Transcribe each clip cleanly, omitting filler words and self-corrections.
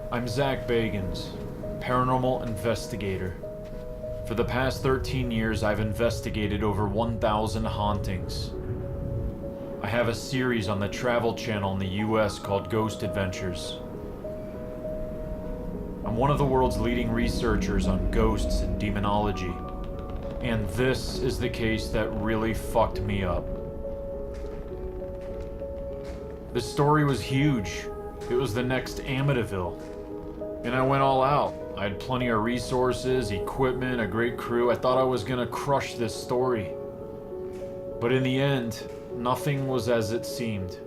I'm Zach Bagans, paranormal investigator. For the past 13 years, I've investigated over 1,000 hauntings. I have a series on the Travel Channel in the US called Ghost Adventures. I'm one of the world's leading researchers on ghosts and demonology, and this is the case that really fucked me up. The story was huge. It was the next Amityville. And I went all out. I had plenty of resources, equipment, a great crew. I thought I was gonna crush this story. But in the end, nothing was as it seemed.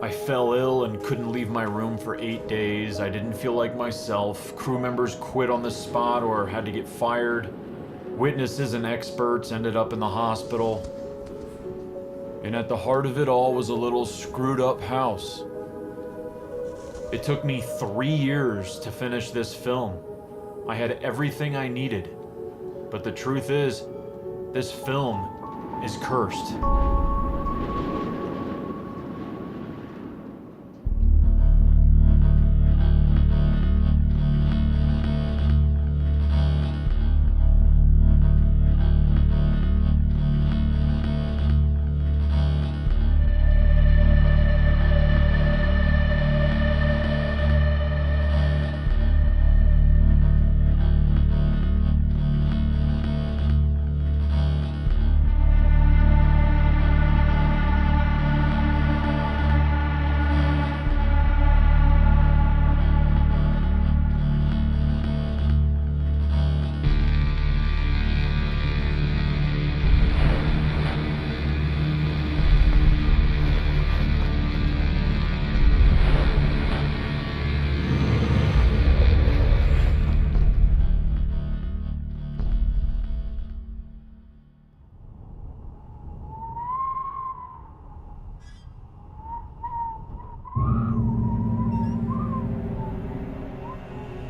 I fell ill and couldn't leave my room for 8 days. I didn't feel like myself. Crew members quit on the spot or had to get fired. Witnesses and experts ended up in the hospital. And at the heart of it all was a little screwed up house. It took me 3 years to finish this film. I had everything I needed. But the truth is, this film is cursed.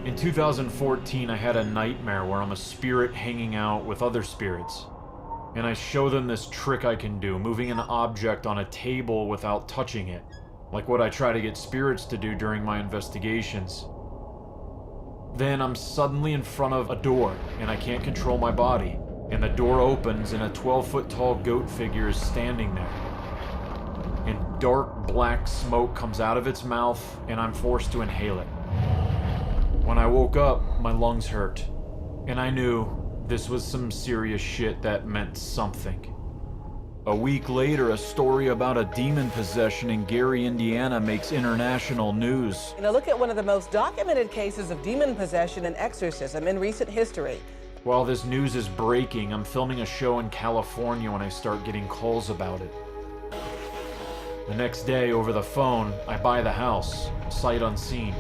In 2014, I had a nightmare where I'm a spirit hanging out with other spirits. And I show them this trick I can do, moving an object on a table without touching it, like what I try to get spirits to do during my investigations. Then I'm suddenly in front of a door, and I can't control my body. And the door opens, and a 12-foot tall goat figure is standing there. And dark black smoke comes out of its mouth, and I'm forced to inhale it. When I woke up, my lungs hurt, and I knew this was some serious shit that meant something. A week later, a story about a demon possession in Gary, Indiana makes international news. And a look at one of the most documented cases of demon possession and exorcism in recent history. While this news is breaking, I'm filming a show in California when I start getting calls about it. The next day, over the phone, I buy the house, sight unseen.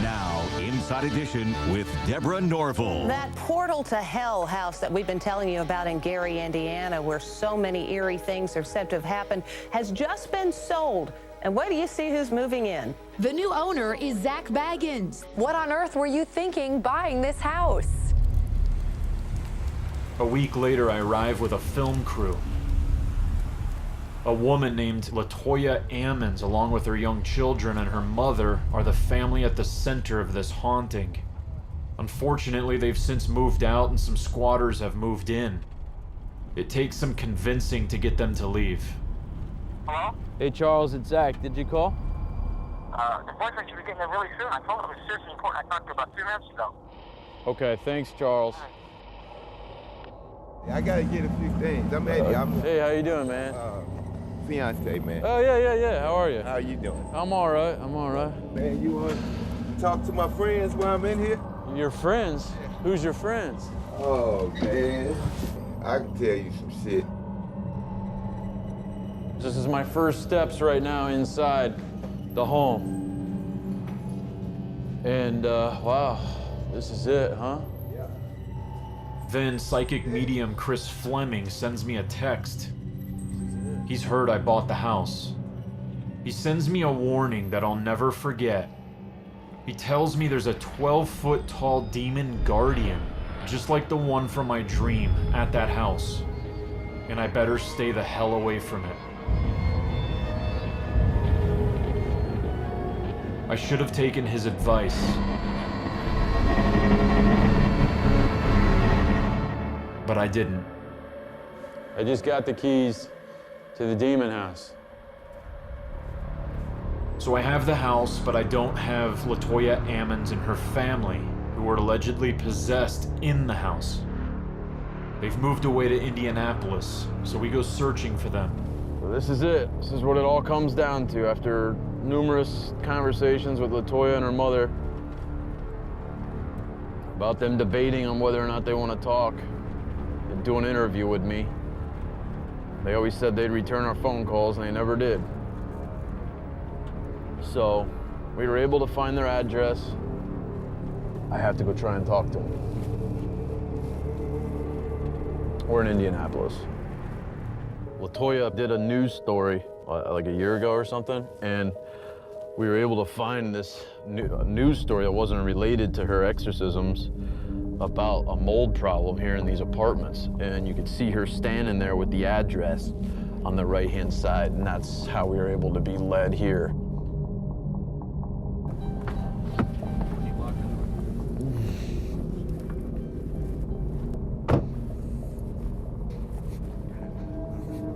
Now, Inside Edition with Deborah Norville. That portal to hell house that we've been telling you about in Gary, Indiana, where so many eerie things are said to have happened, has just been sold. And wait till you see who's moving in. The new owner is Zach Bagans. What on earth were you thinking buying this house? A week later, I arrive with a film crew. A woman named Latoya Ammons, along with her young children and her mother, are the family at the center of this haunting. Unfortunately, they've since moved out and some squatters have moved in. It takes some convincing to get them to leave. Hello? Hey Charles, it's Zach. Did you call? The boyfriend should be getting there really soon. I told him it was seriously important. I talked to him about 2 minutes ago. Okay, thanks Charles. I gotta get a few things. I'm Eddie. Hey, how you doing, man? Fiance, man. Oh, yeah. How are you? How you doing? I'm all right. Man, you want to talk to my friends while I'm in here? Your friends? Who's your friends? Oh, man. I can tell you some shit. This is my first steps right now inside the home. And, wow, this is it, huh? Yeah. Then psychic medium Chris Fleming sends me a text. He's heard I bought the house. He sends me a warning that I'll never forget. He tells me there's a 12-foot tall demon guardian, just like the one from my dream, at that house. And I better stay the hell away from it. I should have taken his advice. But I didn't. I just got the keys to the demon house. So I have the house, but I don't have LaToya Ammons and her family, who were allegedly possessed in the house. They've moved away to Indianapolis, so we go searching for them. Well, this is it. This is what it all comes down to after numerous conversations with LaToya and her mother about them debating on whether or not they want to talk and do an interview with me. They always said they'd return our phone calls, and they never did. So we were able to find their address. I have to go try and talk to them. We're in Indianapolis. LaToya did a news story like a year ago or something, and we were able to find this news story that wasn't related to her exorcisms about a mold problem here in these apartments. And you could see her standing there with the address on the right-hand side, and that's how we were able to be led here.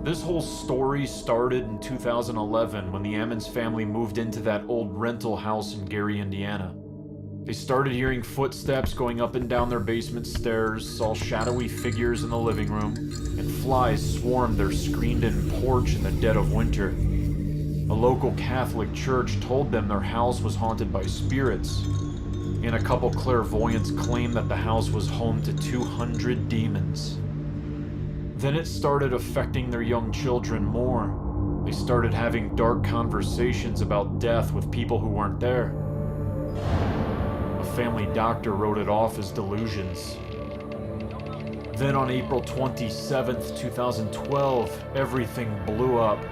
This whole story started in 2011 when the Ammons family moved into that old rental house in Gary, Indiana. They started hearing footsteps going up and down their basement stairs, saw shadowy figures in the living room, and flies swarmed their screened-in porch in the dead of winter. A local Catholic church told them their house was haunted by spirits, and a couple clairvoyants claimed that the house was home to 200 demons. Then it started affecting their young children more. They started having dark conversations about death with people who weren't there. A family doctor wrote it off as delusions. Then on April 27th, 2012, everything blew up.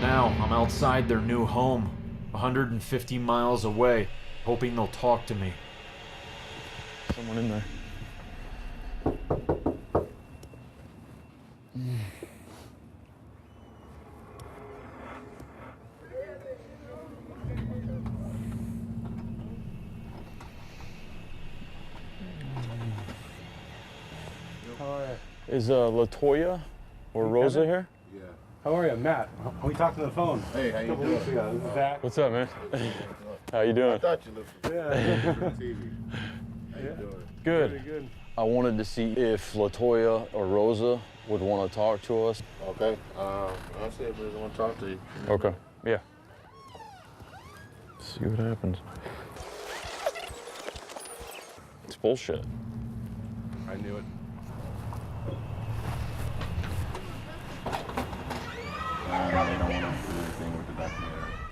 Now I'm outside their new home, 150 miles away, hoping they'll talk to me. Someone in there. Is LaToya or Rosa here? Yeah. How are you, Matt? We talked on the phone. Hey, how you a couple doing? weeks ago. This is Zach. What's up, man? How you doing? I thought you looked Yeah. on TV. How you doing? Good. Pretty good. I wanted to see if LaToya or Rosa would want to talk to us. Okay. I'll see if they want to talk to you. Okay. Yeah. See what happens. It's bullshit. I knew it. They don't want to do anything with the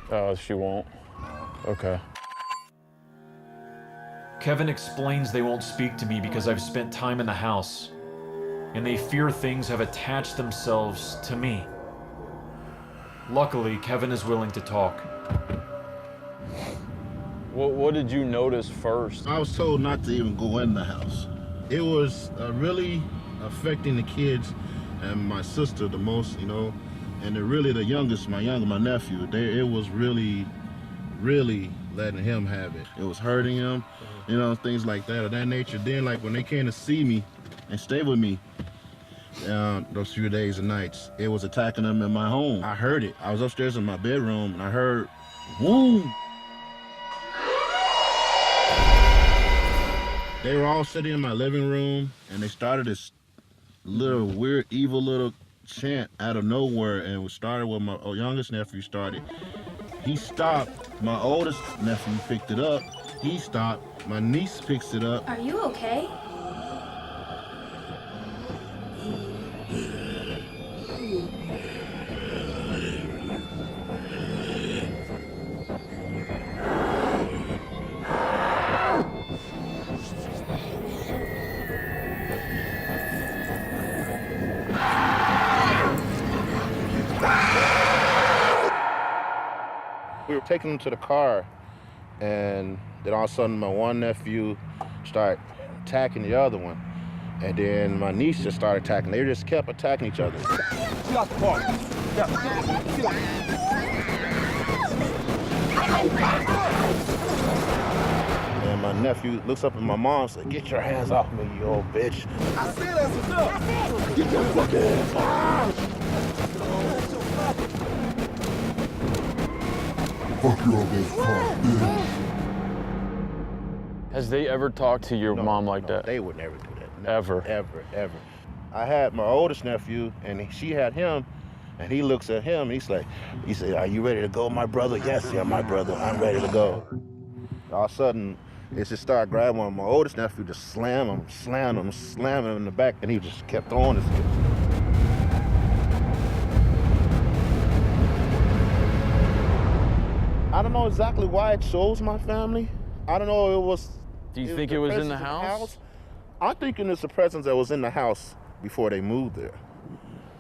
documentary. She won't. Okay. Kevin explains they won't speak to me because I've spent time in the house, and they fear things have attached themselves to me. Luckily, Kevin is willing to talk. What did you notice first? I was told not to even go in the house. It was really affecting the kids and my sister the most, you know, and really the youngest, my nephew. It was really letting him have it. It was hurting him, you know, things like that of that nature. Then, like when they came to see me and stay with me those few days and nights, it was attacking them in my home. I heard it. I was upstairs in my bedroom and I heard, boom. They were all sitting in my living room and they started this little weird, evil little chant out of nowhere, and it started with my youngest nephew started. He stopped. My oldest nephew picked it up. He stopped. My niece picks it up. Are you okay? We were taking them to the car, and then all of a sudden my one nephew started attacking the other one. And then my niece just started attacking. They just kept attacking each other. Get out the car. And my nephew looks up at my mom and says, "Get your hands off me, you old bitch." I said that's enough. That's it. Get your fucking hands off. Fuck you, bitch. Fuck, Has they ever talked to your mom like that? They would never do that. Ever? Ever, ever. I had my oldest nephew, and she had him, and he looks at him, and he said, "Are you ready to go, my brother?" "Yes, yeah, my brother, I'm ready to go." All of a sudden, it just started grabbing one of my oldest nephew, just slam him in the back, and he just kept throwing his hips. I don't know exactly why it chose my family. I don't know if it was... Do you think it was in the house? I'm thinking it's the presence that was in the house before they moved there.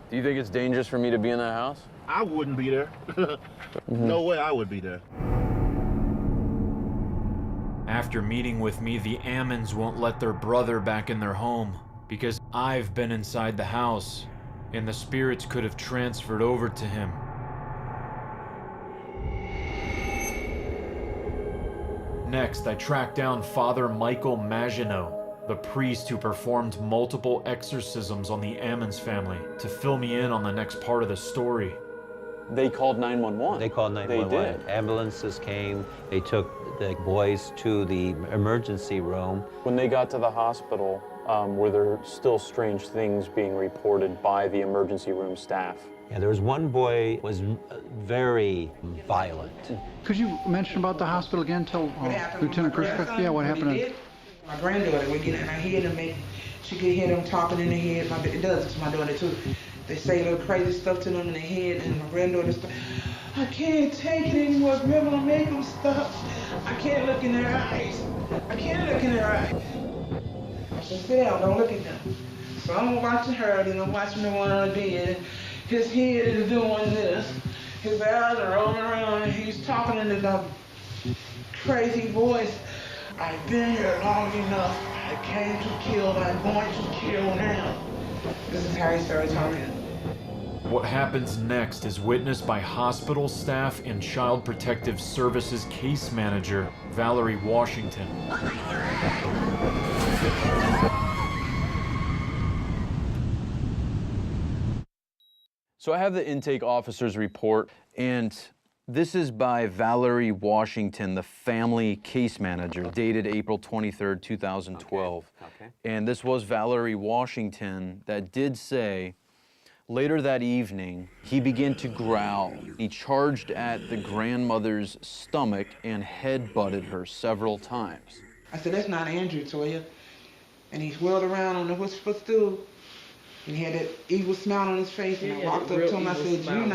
Do you think it's dangerous for me to be in that house? I wouldn't be there. No way I would be there. After meeting with me, the Ammons won't let their brother back in their home because I've been inside the house and the spirits could have transferred over to him. Next, I tracked down Father Michael Maginot, the priest who performed multiple exorcisms on the Ammons family, to fill me in on the next part of the story. They called 911. They called 911. They did. Ambulances came. They took the boys to the emergency room. When they got to the hospital, were there still strange things being reported by the emergency room staff? Yeah, there was one boy who was very violent. Could you mention about the hospital again, tell Lieutenant Kriska? Yeah, what happened? My granddaughter would get in her head and she could hear them talking in her head. It does to my daughter too. They say little crazy stuff to them in their head, and my granddaughter's like, "I can't take it anymore. Grandma, make them stop. I can't look in their eyes. I can't look in their eyes." I said, "Sit down, don't look at them." So I'm watching her, and I'm watching the one on the bed. His head is doing this. His eyes are rolling around, and he's talking in this crazy voice. "I've been here long enough. I came to kill. I'm going to kill now." This is how he started talking. What happens next is witnessed by hospital staff and Child Protective Services case manager, Valerie Washington. So I have the intake officer's report, and this is by Valerie Washington, the family case manager, dated April 23rd, 2012. Okay. And this was Valerie Washington that did say, later that evening, he began to growl. He charged at the grandmother's stomach and head-butted her several times. I said, "That's not Andrew, Toya." And he whirled around on the footstool, and he had that evil smile on his face. And I walked up to him. I said, "You're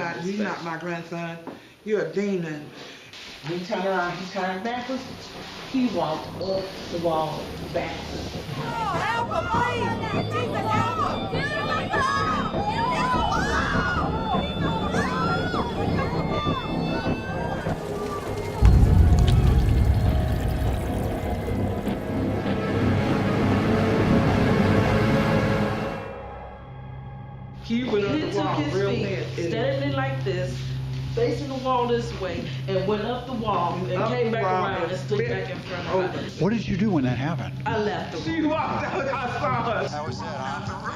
not my grandson. You're a demon." He turned around. He turned backwards. He walked up the wall backwards. Oh, help him, please! Jesus, help him! He went up the wall real fast. Standing like this, facing the wall this way, and went up the wall and came back around and stood back in front of her. What did you do when that happened? I left her. She walked out. I saw her. How was that?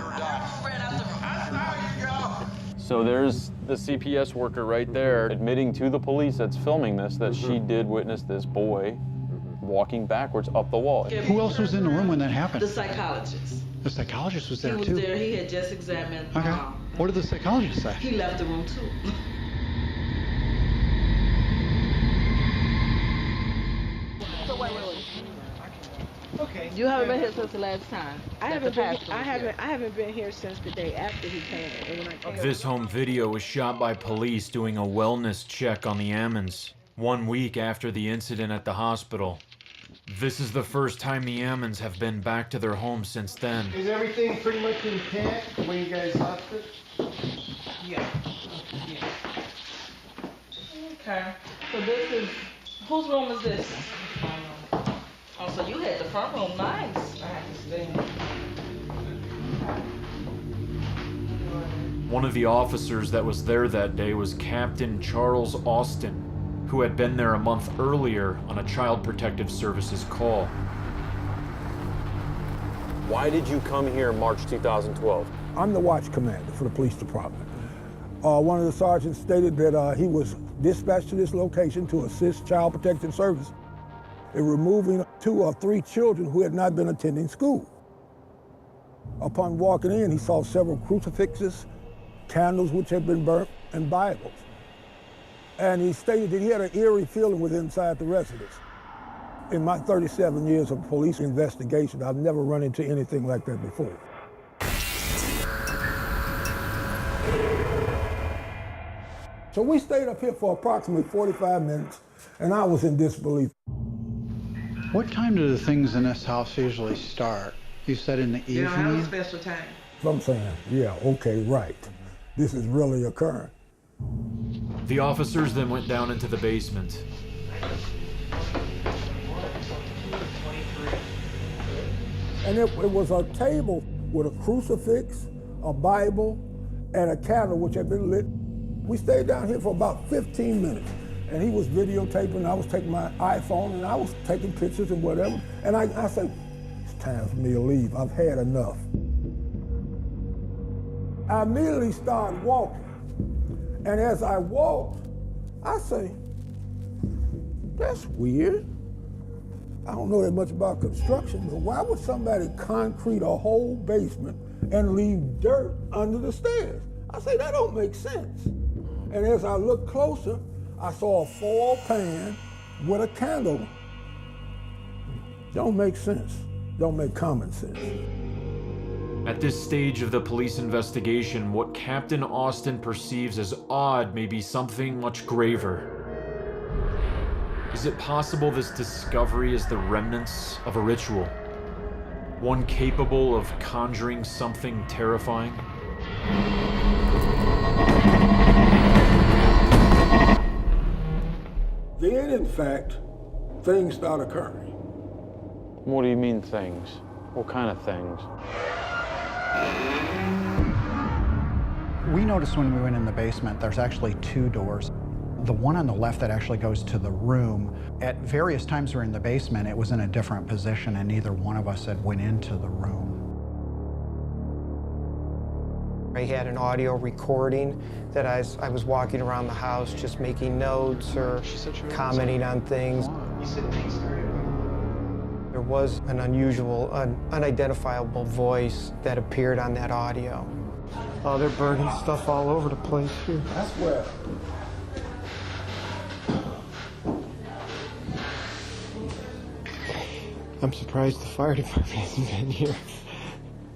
So there's the CPS worker right there admitting to the police that's filming this that she did witness this boy walking backwards up the wall. Who else was in the room when that happened? The psychologist. The psychologist was there too. He was there. He had just examined. Okay. What did the psychologist say? He left the room too. Okay. You haven't been here since the last time. I haven't been here since the day after he came. And when I came This home video was shot by police doing a wellness check on the Ammons 1 week after the incident at the hospital. This is the first time the Ammons have been back to their home since then. Is everything pretty much intact when you guys left it? Yeah. Okay. So this is, whose room is this? Oh, so you had the front room, nice. I had to stay. One of the officers that was there that day was Captain Charles Austin, who had been there a month earlier on a Child Protective Services call. Why did you come here in March 2012? I'm the watch commander for the police department. One of the sergeants stated that he was dispatched to this location to assist Child Protective Services in removing 2 or 3 children who had not been attending school. Upon walking in, he saw several crucifixes, candles which had been burnt, and Bibles. And he stated that he had an eerie feeling within inside the residence. In my 37 years of police investigation, I've never run into anything like that before. So we stayed up here for approximately 45 minutes, and I was in disbelief. What time do the things in this house usually start? You said in the evening? You don't have a special time. I'm saying, yeah, okay, right. This is really occurring. The officers then went down into the basement. And it was a table with a crucifix, a Bible, and a candle which had been lit. We stayed down here for about 15 minutes, and he was videotaping, I was taking my iPhone, and I was taking pictures and whatever. And I said, it's time for me to leave. I've had enough. I immediately started walking. And as I walked, I say, that's weird. I don't know that much about construction, but why would somebody concrete a whole basement and leave dirt under the stairs? I say, that don't make sense. And as I looked closer, I saw a foil pan with a candle. Don't make sense. Don't make common sense. At this stage of the police investigation, what Captain Austin perceives as odd may be something much graver. Is it possible this discovery is the remnants of a ritual? One capable of conjuring something terrifying? Then, in fact, things start occurring. What do you mean things? What kind of things? We noticed when we went in the basement, there's actually 2 doors. The one on the left that actually goes to the room, at various times during the basement, it was in a different position and neither one of us had went into the room. I had an audio recording that I was walking around the house just making notes or commenting on things. There was an unusual, unidentifiable voice that appeared on that audio. Oh, they're burning stuff all over the place here. That's where. I'm surprised the fire department hasn't been here.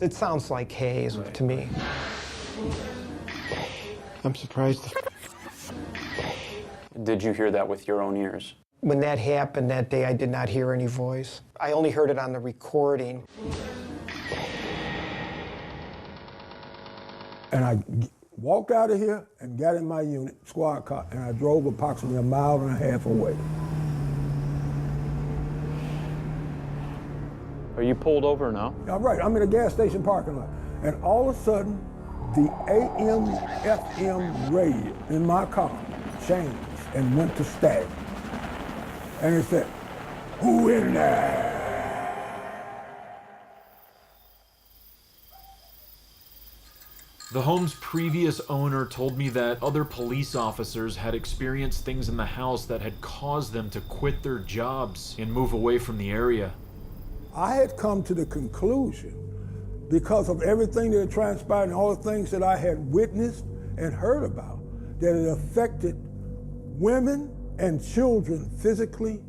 It sounds like haze to me. I'm surprised. Did you hear that with your own ears? When that happened that day, I did not hear any voice. I only heard it on the recording. And I walked out of here and got in my unit, squad car, and I drove approximately 1.5 miles away. Are you pulled over now? All right, I'm in a gas station parking lot. And all of a sudden, the AM, FM radio in my car changed and went to static. And it said, "Who in there?" The home's previous owner told me that other police officers had experienced things in the house that had caused them to quit their jobs and move away from the area. I had come to the conclusion, because of everything that had transpired and all the things that I had witnessed and heard about, that it affected women and children physically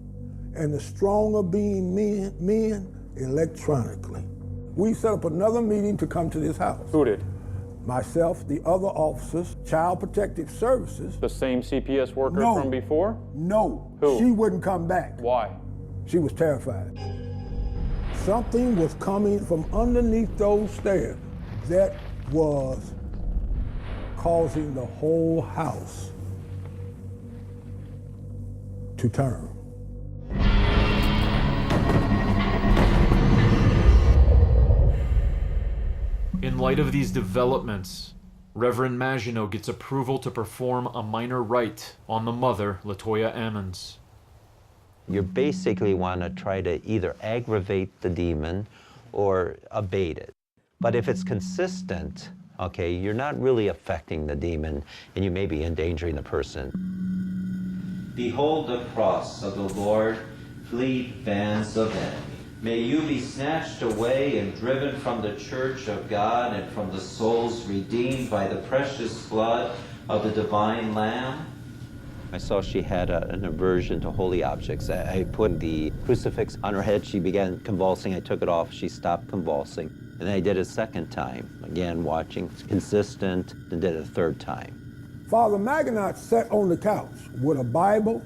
and the stronger being men electronically. We set up another meeting to come to this house. Who did? Myself, the other officers, Child Protective Services. The same CPS worker No. from before? No. Who? She wouldn't come back. Why? She was terrified. Something was coming from underneath those stairs that was causing the whole house to turn. In light of these developments, Reverend Maginot gets approval to perform a minor rite on the mother, Latoya Ammons. You basically want to try to either aggravate the demon or abate it. But if it's consistent, okay, you're not really affecting the demon, and you may be endangering the person. Behold the cross of the Lord, fleet bands of enemy. May you be snatched away and driven from the church of God and from the souls redeemed by the precious blood of the divine Lamb. I saw she had an aversion to holy objects. I put the crucifix on her head. She began convulsing. I took it off. She stopped convulsing. And I did it a second time. Again, watching, consistent, and did it a third time. Father Maginot sat on the couch with a Bible,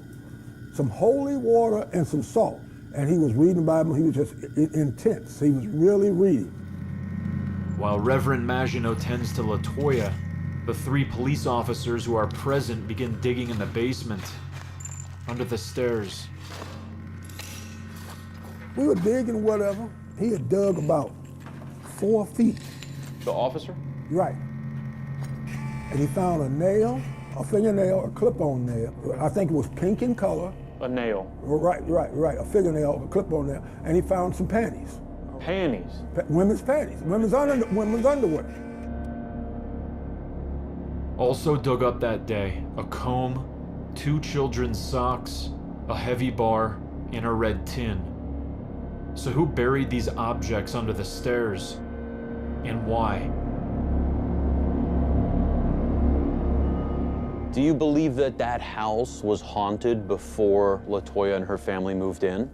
some holy water, and some salt. And he was reading the Bible. He was just intense. He was really reading. While Reverend Maginot tends to Latoya, the 3 police officers who are present begin digging in the basement, under the stairs. We were digging whatever. He had dug about 4 feet. The officer? Right. And he found a nail, a fingernail, a clip-on nail. I think it was pink in color. A nail. Right. A fingernail, a clip-on nail. And he found some panties. Panties? Women's panties. Women's underwear. Also dug up that day, a comb, 2 children's socks, a heavy bar, and a red tin. So who buried these objects under the stairs? And why? Do you believe that that house was haunted before Latoya and her family moved in?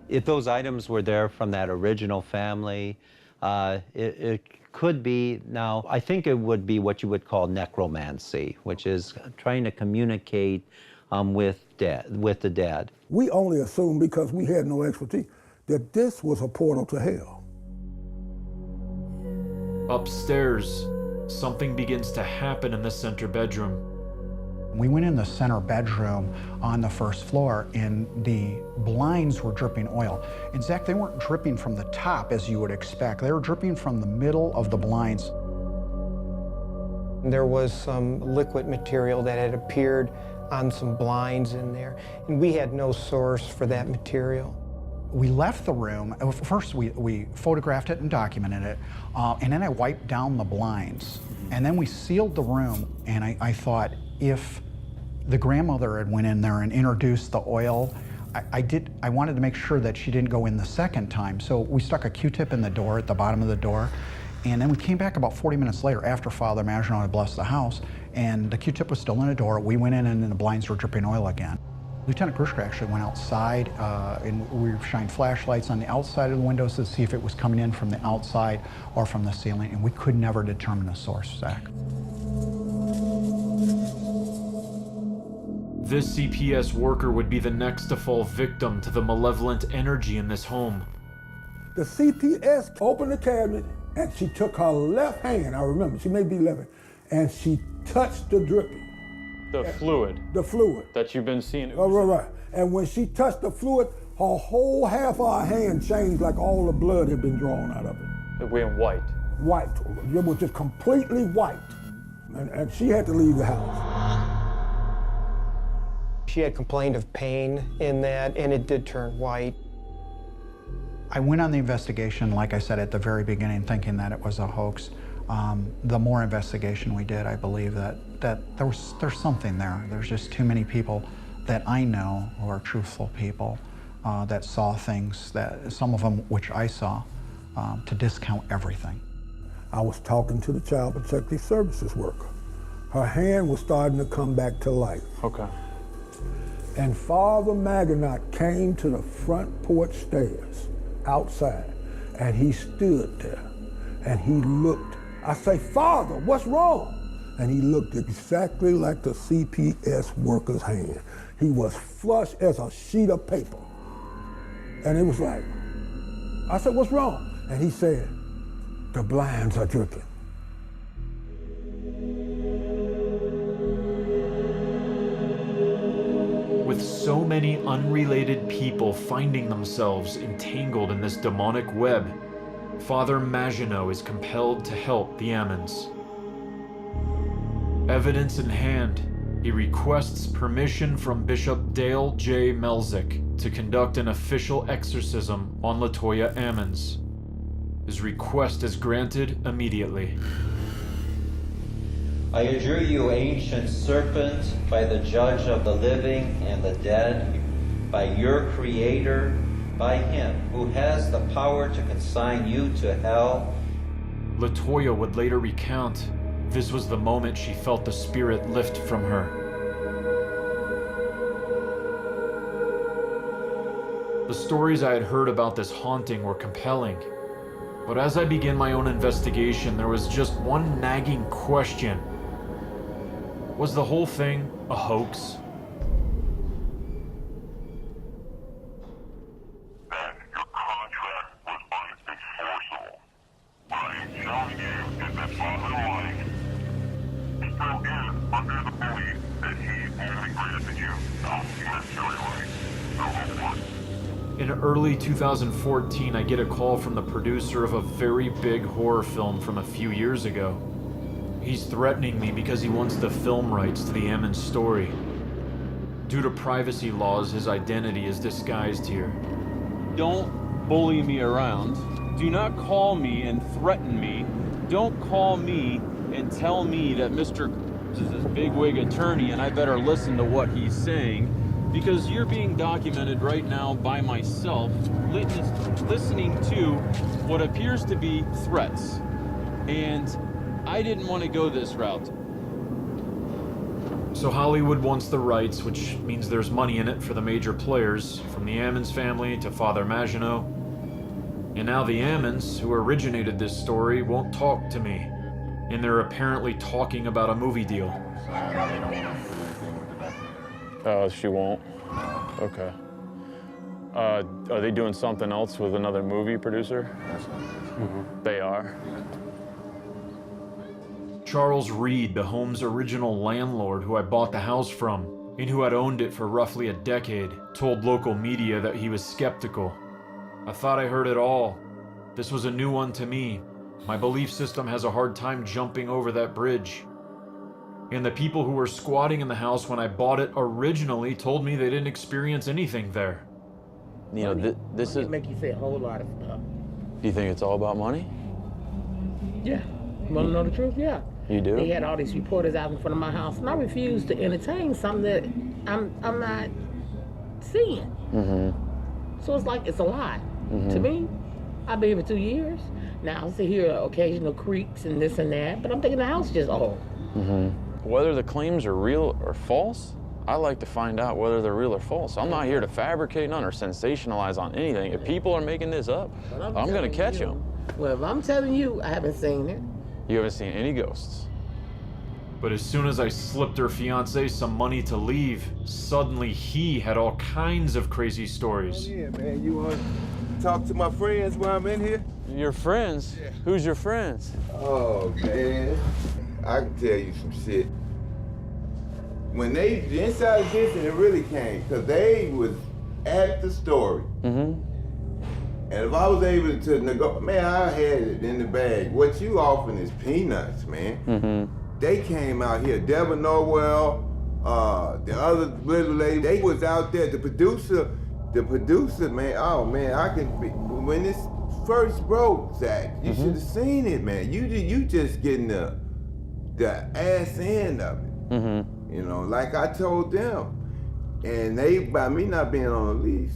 If those items were there from that original family, it could be. Now, I think it would be what you would call necromancy, which is trying to communicate with the dead. We only assumed, because we had no expertise, that this was a portal to hell. Upstairs, something begins to happen in the center bedroom. We went in the center bedroom on the first floor, and the blinds were dripping oil. In fact, they weren't dripping from the top as you would expect. They were dripping from the middle of the blinds. There was some liquid material that had appeared on some blinds in there, and we had no source for that material. We left the room. First, we photographed it and documented it, and then I wiped down the blinds. And then we sealed the room, and I thought, if the grandmother had went in there and introduced the oil, I wanted to make sure that she didn't go in the second time. So we stuck a Q-tip in the door, at the bottom of the door, and then we came back about 40 minutes later after Father Maginot had blessed the house, and the Q-tip was still in the door. We went in, and then the blinds were dripping oil again. Lieutenant Grushka actually went outside, and we shined flashlights on the outside of the windows to see if it was coming in from the outside or from the ceiling, and we could never determine the source, Zach. This CPS worker would be the next to fall victim to the malevolent energy in this home. The CPS opened the cabinet, and she took her left hand, I remember, she may be left, and she touched the dripping. The fluid. The fluid. That you've been seeing. Oh, right. And when she touched the fluid, her whole half of her hand changed, like all the blood had been drawn out of it. It went white. White. It was just completely white. And she had to leave the house. She had complained of pain in that, and it did turn white. I went on the investigation, like I said at the very beginning, thinking that it was a hoax. The more investigation we did, I believe that there's something there. There's just too many people that I know who are truthful people that saw things, that some of them which I saw, to discount everything. I was talking to the Child Protective Services worker. Her hand was starting to come back to life. Okay. And Father Maginot came to the front porch stairs outside, and he stood there, and he looked. I say, Father, what's wrong? And he looked exactly like the CPS worker's hand. He was flush as a sheet of paper. And it was like, I said, what's wrong? And he said, the blinds are dripping. With so many unrelated people finding themselves entangled in this demonic web, Father Maginot is compelled to help the Ammons. Evidence in hand, he requests permission from Bishop Dale J. Melzick to conduct an official exorcism on LaToya Ammons. His request is granted immediately. I adjure you, ancient serpent, by the judge of the living and the dead, by your creator, by him who has the power to consign you to hell. LaToya would later recount, this was the moment she felt the spirit lift from her. The stories I had heard about this haunting were compelling, but as I began my own investigation, there was just one nagging question. Was the whole thing a hoax? In early 2014, I get a call from the producer of a very big horror film from a few years ago. He's threatening me because he wants the film rights to the Ammons story. Due to privacy laws, his identity is disguised here. Don't bully me around. Do not call me and threaten me. Don't call me and tell me that Mr. is this bigwig attorney and I better listen to what he's saying, because you're being documented right now by myself, listening to what appears to be threats. And I didn't want to go this route. So Hollywood wants the rights, which means there's money in it for the major players, from the Ammons family to Father Maginot. And now the Ammons, who originated this story, won't talk to me. And they're apparently talking about a movie deal. She won't. Okay. Are they doing something else with another movie producer? They are. Charles Reed, the home's original landlord who I bought the house from, and who had owned it for roughly a decade, told local media that he was skeptical. I thought I heard it all. This was a new one to me. My belief system has a hard time jumping over that bridge. And the people who were squatting in the house when I bought it originally told me they didn't experience anything there. You know, this is... make you say a whole lot of stuff. You think it's all about money? Yeah. You want to know the truth? Yeah. You do? They had all these reporters out in front of my house, and I refused to entertain something that I'm not seeing. So it's like it's a lie. To me, I've been here for 2 years. Now I see here occasional creaks and this and that, but I'm thinking the house is just old. Whether the claims are real or false, I like to find out whether they're real or false. I'm not here to fabricate none or sensationalize on anything. If people are making this up, I'm gonna catch them. Well, if I'm telling you, I haven't seen it. You haven't seen any ghosts? But as soon as I slipped her fiancé some money to leave, suddenly he had all kinds of crazy stories. Yeah, man, you want to talk to my friends while I'm in here? Your friends? Yeah. Who's your friends? Oh, man, I can tell you some shit. When the inside of this, and it really came, because they was at the story. And if I was able to negotiate, man, I had it in the bag. What you offering is peanuts, man. They came out here, Deborah Norwell, the other little lady, they was out there. The producer, man, oh man, I can be, when this first broke, Zach, you should have seen it, man. You just getting the ass end of it. You know, like I told them. And they, by me not being on a lease,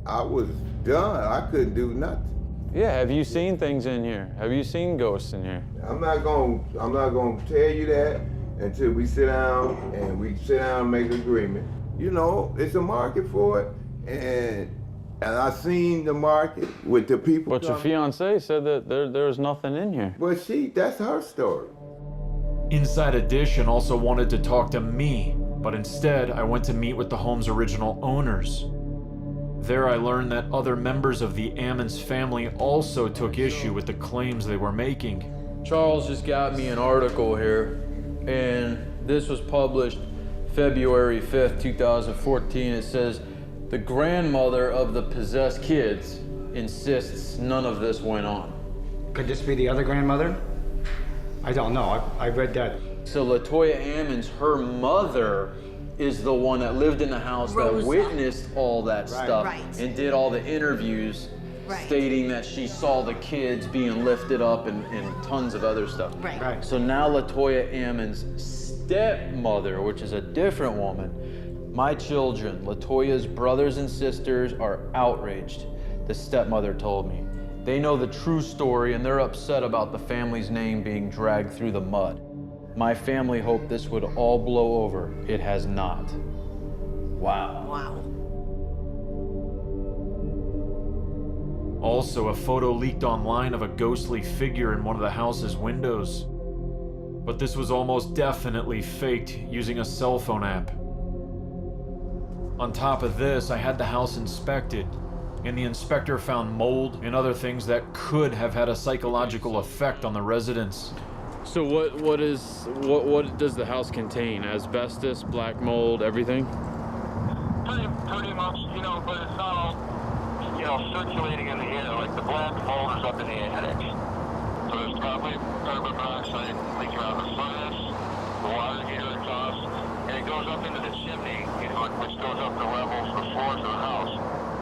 I was done. I couldn't do nothing. Yeah, have you seen things in here? Have you seen ghosts in here? I'm not gonna tell you that until we sit down and make an agreement. You know, it's a market for it, and I seen the market with the people. But your fiancée said that there's nothing in here. But that's her story. Inside Edition also wanted to talk to me, but instead I went to meet with the home's original owners. There I learned that other members of the Ammons family also took issue with the claims they were making. Charles just got me an article here, and this was published February 5th, 2014. It says, the grandmother of the possessed kids insists none of this went on. Could this be the other grandmother? I don't know. I read that. So LaToya Ammons, her mother, is the one that lived in the house Rosa. that witnessed all that stuff Right. and did all the interviews stating that she saw the kids being lifted up and tons of other stuff. Right. So now LaToya Ammons' stepmother, which is a different woman, my children, LaToya's brothers and sisters, are outraged, the stepmother told me. They know the true story and they're upset about the family's name being dragged through the mud. My family hoped this would all blow over. It has not. Wow. Wow. Also, a photo leaked online of a ghostly figure in one of the house's windows. But this was almost definitely faked using a cell phone app. On top of this, I had the house inspected, and the inspector found mold and other things that could have had a psychological effect on the residents. So what does the house contain? Asbestos, black mold, everything? Pretty much, you know, but it's not all, you know, circulating in the air. Like the black mold is up in the attic. So there's probably carbon monoxide leaking out of the furnace, the water heater exhaust, and it goes up into the chimney, you know, which goes up the levels, the floors of the house.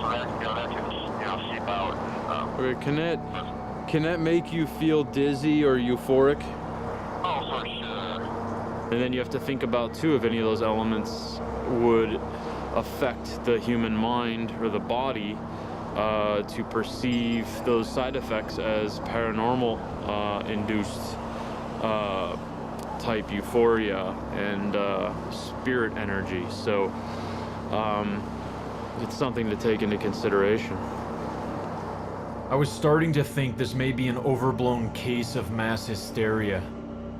So that, you know, that can, you know, seep out. Okay, can that make you feel dizzy or euphoric? Oh, for sure. And then you have to think about too if any of those elements would affect the human mind or the body to perceive those side effects as paranormal induced type euphoria and spirit energy. So it's something to take into consideration. I was starting to think this may be an overblown case of mass hysteria,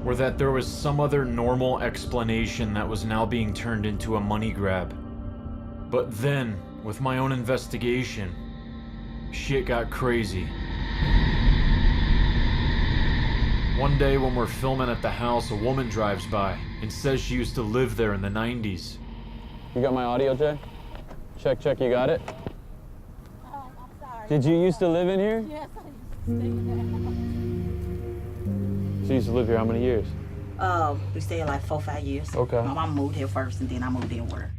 or that there was some other normal explanation that was now being turned into a money grab. But then, with my own investigation, shit got crazy. One day when we're filming at the house, a woman drives by and says she used to live there in the 90s. You got my audio, Jay? Check, you got it? Did you used to live in here? Yes, I used to stay in So you used to live here how many years? We stayed like 4 or 5 years. Okay. My mom moved here first, and then I moved in with her.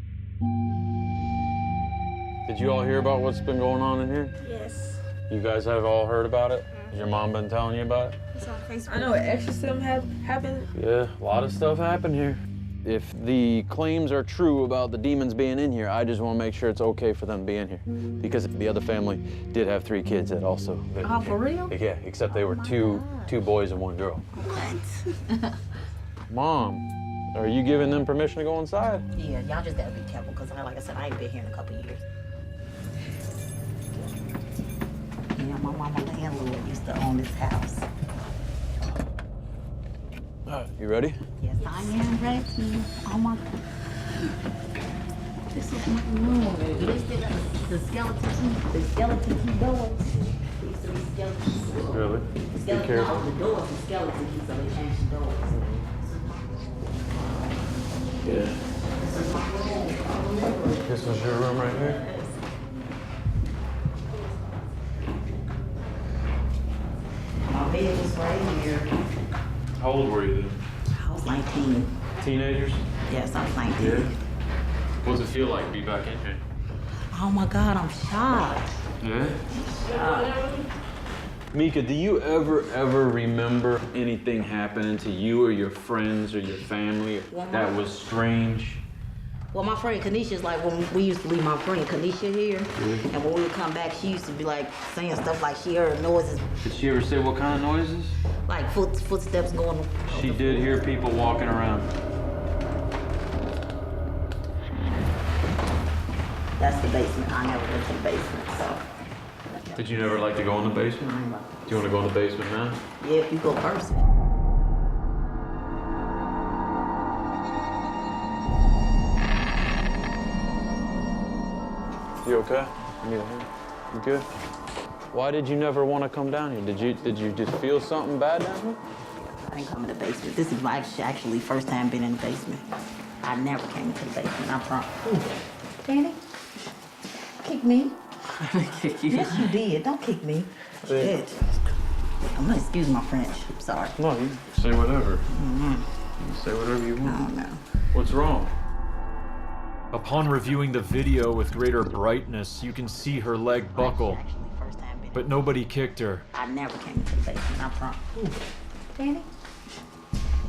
Did you all hear about what's been going on in here? Yes. You guys have all heard about it? Has your mom been telling you about it? It's on Facebook. I know exorcism happened. Yeah, a lot of stuff happened here. If the claims are true about the demons being in here, I just want to make sure it's okay for them to be in here. Because the other family did have 3 kids that also lived Oh, in for here. real? Yeah, except they were two boys and 1 girl. What? Mom, are you giving them permission to go inside? Yeah, y'all just gotta be careful, because like I said, I ain't been here in a couple of years. Yeah, my mama landlord used to own this house. You ready? Yes, I am ready. Oh my God. This is my room. Do they still got the skeleton key doors? They used to be skeletons. Really? Be Skeleton, careful. no, the doors were skeleton keys, so they changed the doors. Yeah. This was your room right here? My bed was right here. How old were you then? I was 19. Teenagers? Yes, I was 19. Yeah. What's it feel like to be back in here? Oh my God, I'm shocked. Yeah? Shocked. Mika, do you ever remember anything happening to you or your friends or your family that was strange? Well, my friend Kanisha's like, when we used to leave my friend Kanisha here, and when we would come back, she used to be like saying stuff like she heard noises, Did she ever say what kind of noises? like footsteps going. She did hear people walking around. That's the basement. I never went to the basement, so. Did you never like to go in the basement? Do you want to go in the basement now? Yeah, if you go first. You okay? You good? Why did you never want to come down here? Did you just feel something bad down here? I didn't come in the basement. This is my actually first time being in the basement. I never came into the basement. I'm from. Danny, kick me. Kick you? Yes, you did. Don't kick me. Shit. I'm gonna excuse my French. I'm sorry. No, you say whatever. You say whatever you want. I don't know. What's wrong? Upon reviewing the video with greater brightness, you can see her leg buckle. But nobody kicked her. I never came into the basement, I promise. Danny?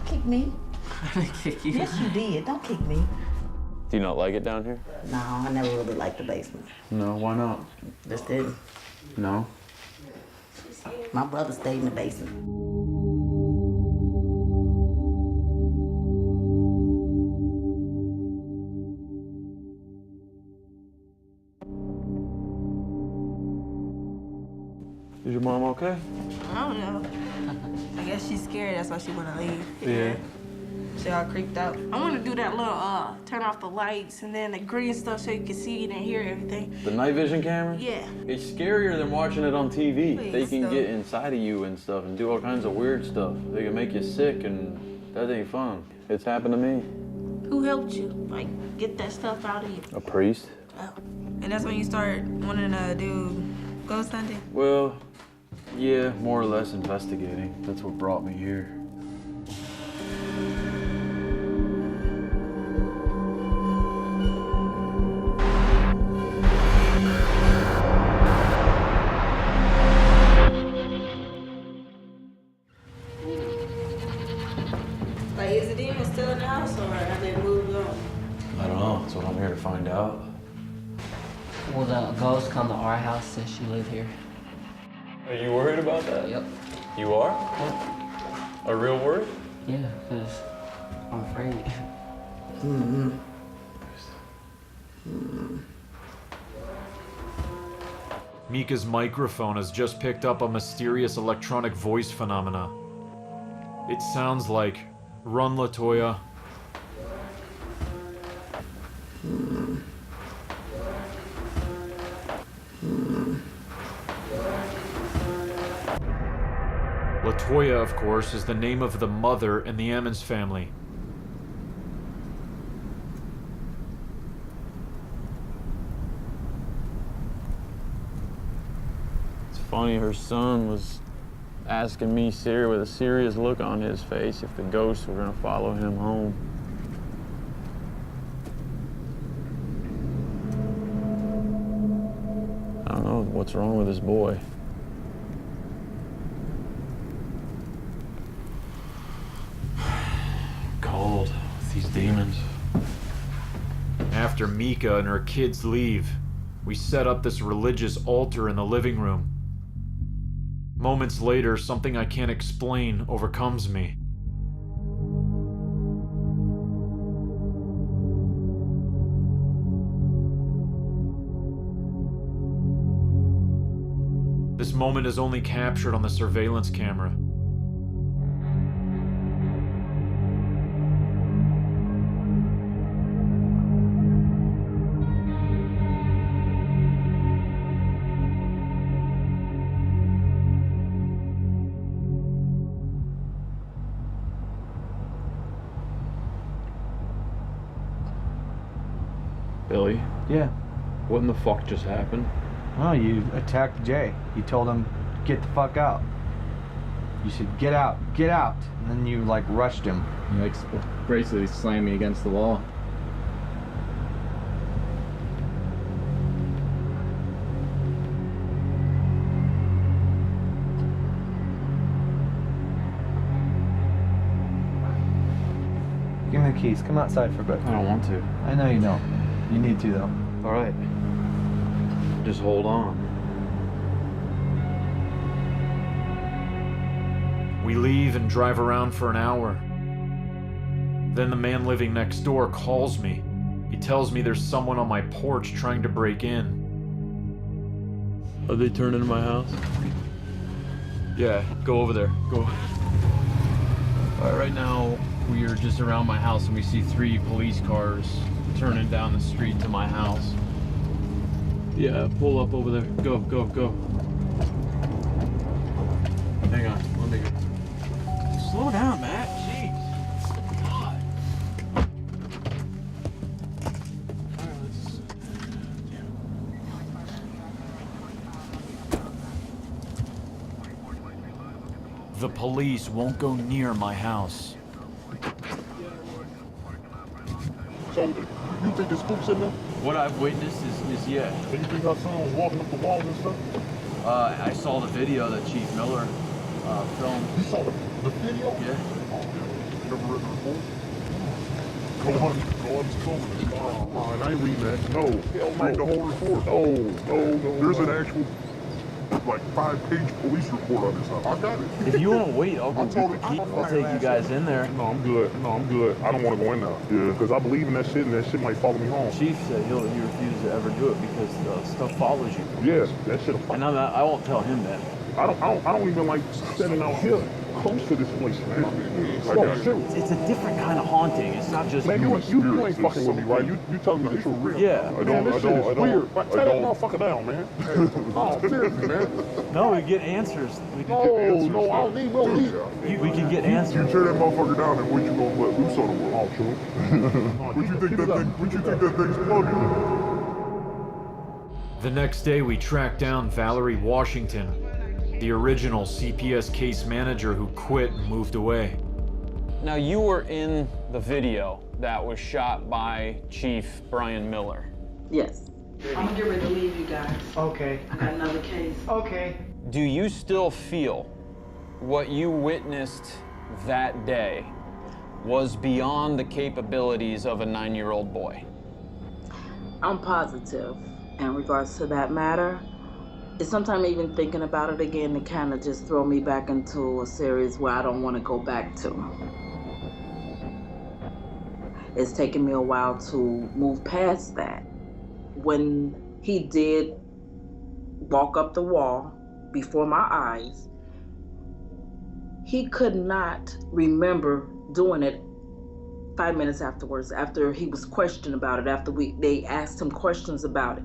Kick me? I didn't kick you. Yes, you did. Don't kick me. Do you not like it down here? No, I never really liked the basement. No, why not? Just didn't. No. My brother stayed in the basement. Is your mom okay? I don't know. I guess she's scared. That's why she wanna leave. Yeah. She all creeped out. I want to do that little turn off the lights and then the green stuff so you can see it and hear everything. The night vision camera? Yeah. It's scarier than watching it on TV. Please, they can stop. get inside of you and stuff and do all kinds of weird stuff. They can make you sick and that ain't fun. It's happened to me. Who helped you? Like, get that stuff out of you? A priest? Oh. And that's when you start wanting to do ghost hunting? Well, yeah, more or less investigating. That's what brought me here. Like, is the demon still in the house or have they moved on? I don't know. That's what I'm here to find out. Will the ghost come to our house since she lived here? Are you worried about that? Yep. You are? A real worry? Yeah, because I'm afraid. Mika's microphone has just picked up a mysterious electronic voice phenomena. It sounds like, "Run, Latoya." Latoya, of course, is the name of the mother in the Ammons family. It's funny, her son was asking me with a serious look on his face if the ghosts were gonna follow him home. I don't know what's wrong with this boy. Cold with these demons. After Mika and her kids leave, we set up this religious altar in the living room. Moments later, something I can't explain overcomes me. This moment is only captured on the surveillance camera. Billy? Yeah. What in the fuck just happened? Oh, you attacked Jay. You told him, get the fuck out. You said, get out, get out. And then you, like, rushed him. You, like, basically slammed me against the wall. Give me the keys. Come outside for a bit. I don't want to. I know you don't. You need to, though. All right. Just hold on. We leave and drive around for an hour. Then the man living next door calls me. He tells me there's someone on my porch trying to break in. Are they turning into my house? Yeah, go over there. Go. All right, right now we are just around my house and we see 3 police cars turning down the street to my house. Yeah, pull up over there. Go, go, go. Hang on, let me... Slow down, Matt. Jeez. God. All right, let's... The police won't go near my house. So you think there's spooks in there? What I've witnessed is yeah. And you think our son was walking up the walls and stuff? I saw the video that Chief Miller filmed. You saw the video? Yeah. Oh, yeah. Never read the report? Go on, and I ain't reading that. No, read the whole report. No. There's an actual, like, 5-page police report on this stuff. I got it. If you want to wait, I'll take you guys in there. No, I'm good. I don't want to go in there. Yeah, because I believe in that shit, and that shit might follow me home. Chief said he refuses to ever do it because stuff follows you. Yes, that shit. And I won't tell him that. I don't even like standing out here close to this place, man. It's a different kind of haunting. It's not just. Man, you ain't fucking with me, right? You telling me the truth, real? Yeah. I don't. Weird. Tear that motherfucker down, man. Oh, seriously, man. No, we get answers. No, I don't need no lead. We can get answers. You tear that motherfucker down, and what you gonna let loose on the world? Oh, true. What you think that thing's plugging? The next day, we tracked down Valerie Washington, the original CPS case manager who quit and moved away. Now, you were in the video that was shot by Chief Brian Miller. Yes. I'm gonna get ready to leave you guys. Okay. I got another case. Okay. Do you still feel what you witnessed that day was beyond the capabilities of a 9-year-old boy? I'm positive in regards to that matter. It's sometimes even thinking about it again, it kind of just throw me back into a series where I don't want to go back to. It's taken me a while to move past that. When he did walk up the wall before my eyes, he could not remember doing it 5 minutes afterwards, after he was questioned about it, after they asked him questions about it.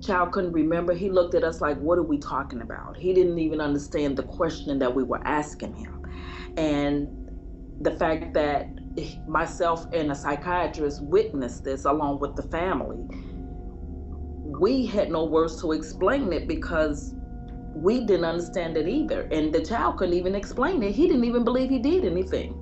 Child couldn't remember. He looked at us like, what are we talking about? He didn't even understand the question that we were asking him. And the fact that myself and a psychiatrist witnessed this along with the family, we had no words to explain it because we didn't understand it either. And the child couldn't even explain it. He didn't even believe he did anything.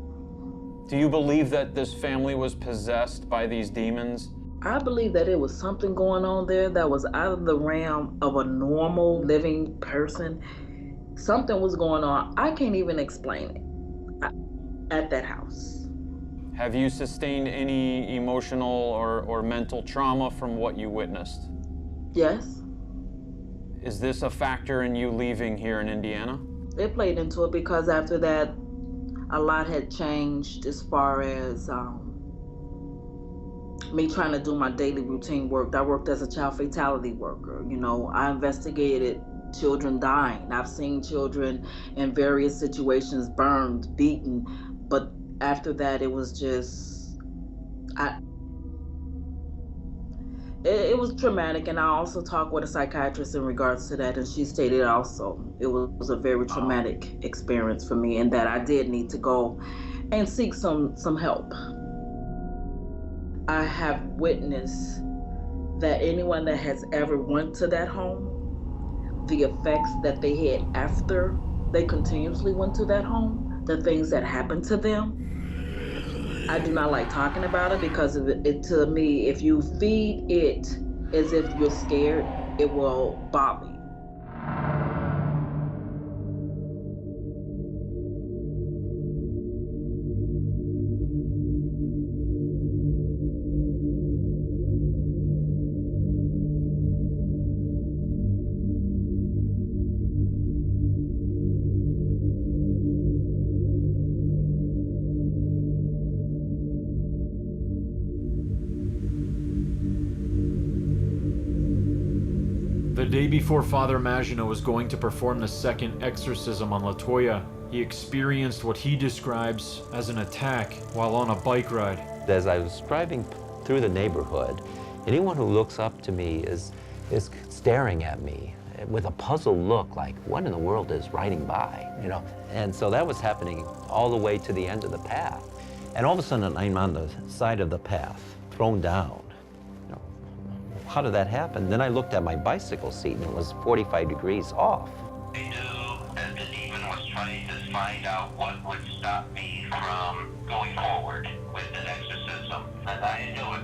Do you believe that this family was possessed by these demons? I believe that it was something going on there that was out of the realm of a normal living person. Something was going on. I can't even explain it at that house. Have you sustained any emotional or mental trauma from what you witnessed? Yes. Is this a factor in you leaving here in Indiana? It played into it because after that, a lot had changed as far as me trying to do my daily routine work. I worked as a child fatality worker. You know, I investigated children dying. I've seen children in various situations burned, beaten, but after that it was just, it was traumatic. And I also talked with a psychiatrist in regards to that, and she stated also it was a very traumatic experience for me, and that I did need to go and seek some help. I have witnessed that anyone that has ever went to that home, the effects that they had after they continuously went to that home, the things that happened to them. I do not like talking about it because to me, if you feed it as if you're scared, it will bother you. The day before Father Maginot was going to perform the second exorcism on LaToya, he experienced what he describes as an attack while on a bike ride. As I was driving through the neighborhood, anyone who looks up to me is staring at me with a puzzled look, like, what in the world is riding by, you know? And so that was happening all the way to the end of the path. And all of a sudden, I'm on the side of the path, thrown down. You know, how did that happen? Then I looked at my bicycle seat, and it was 45 degrees off. I knew that the demon was trying to find out what would stop me from going forward with an exorcism. as I knew it,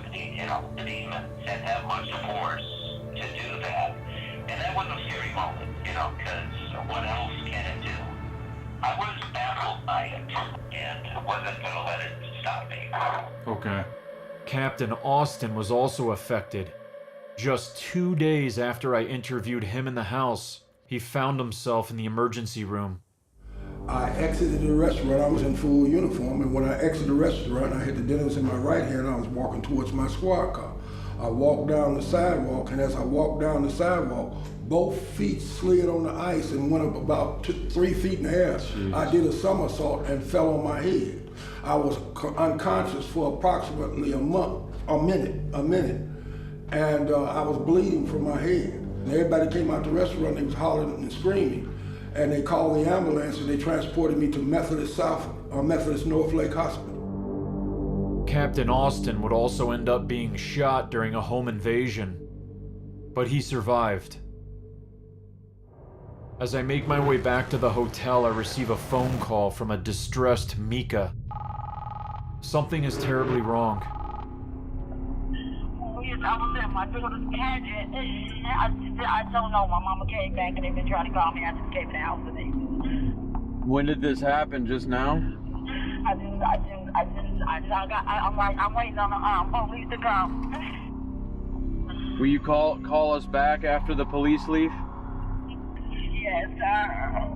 the demon didn't have much force to do that. And that was a scary moment, because what else can it do? I was baffled by it, and wasn't going to let it stop me. Okay. Captain Austin was also affected. Just 2 days after I interviewed him in the house, he found himself in the emergency room. I exited the restaurant. I was in full uniform, and when I exited the restaurant, I had the dentist in my right hand. I was walking towards my squad car. I walked down the sidewalk, and as I walked down the sidewalk, both feet slid on the ice and went up about 3 feet in the air. Jeez. I did a somersault and fell on my head. I was unconscious for approximately a minute, and I was bleeding from my head. And everybody came out the restaurant, they was hollering and screaming, and they called the ambulance and they transported me to Methodist North Lake Hospital. Captain Austin would also end up being shot during a home invasion, but he survived. As I make my way back to the hotel, I receive a phone call from a distressed Mika. Something is terribly wrong. Yes, I was at my daughter's pageant. I don't know. My mama came back and they've been trying to call me. I just came in the house today. When did this happen? Just now? I'm waiting on the police to come. Will you call us back after the police leave? Yes, sir.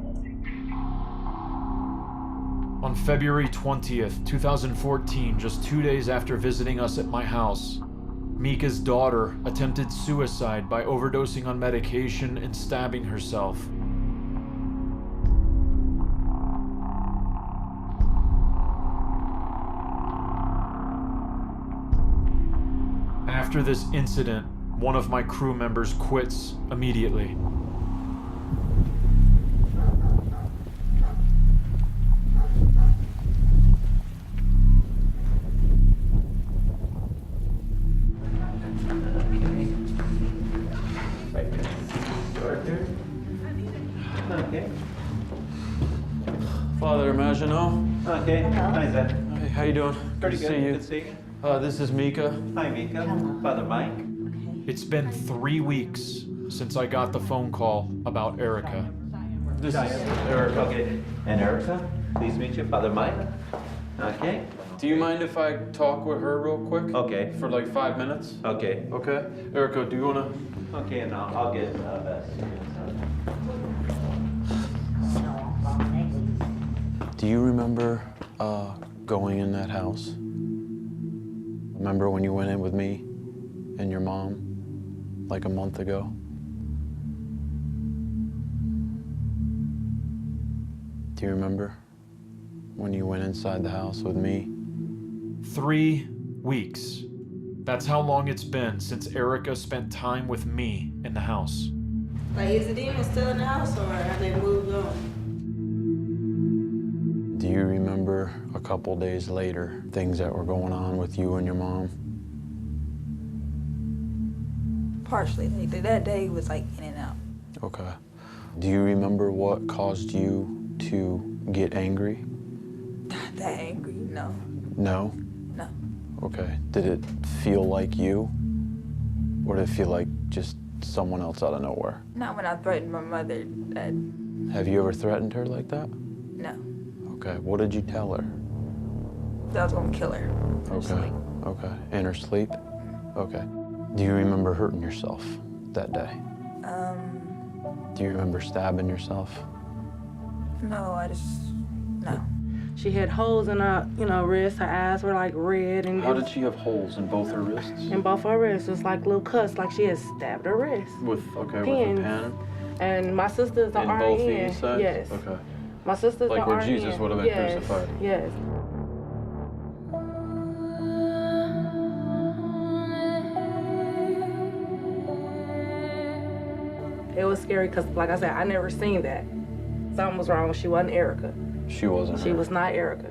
On February 20th, 2014, just 2 days after visiting us at my house, Mika's daughter attempted suicide by overdosing on medication and stabbing herself. After this incident, one of my crew members quits immediately. Okay. Father Maginot. Okay. Hi, Zach. Hey, how you doing? Pretty good. good. To see you. Good to see you. This is Mika. Hi, Mika. Father Mike. It's been 3 weeks since I got the phone call about Erica. This is Erica. Okay. And Erica, please meet you, Father Mike. Okay. Do you mind if I talk with her real quick? Okay. For like 5 minutes? Okay. Okay. Erica, do you wanna? Okay, and I'll get Bess. Do you remember going in that house? Remember when you went in with me and your mom like a month ago? Do you remember when you went inside the house with me? 3 weeks. That's how long it's been since Erica spent time with me in the house. Like, is the demon still in the house or have they moved on? Do you remember a couple days later, things that were going on with you and your mom? Partially. Like, that day was like in and out. Okay. Do you remember what caused you to get angry? Not that angry, no. No? No. Okay. Did it feel like you? Or did it feel like just someone else out of nowhere? Not when I threatened my mother. Have you ever threatened her like that? No. Okay. What did you tell her? That I was gonna kill her. Okay. Okay. In her sleep? Okay. Do you remember hurting yourself that day? Do you remember stabbing yourself? No, no. She had holes in her, wrists. Her eyes were like red. And How did she have holes in both her wrists? In both her wrists. It was like little cuts, like she had stabbed her wrist. With a Pins. pen? And my sister's the In RN. both these sides? Yes. Okay. My sister's Like the where RN. Jesus would have been crucified. Yes. It was scary because, like I said, I never seen that. Something was wrong. She wasn't Erica. She wasn't. She was not Erica.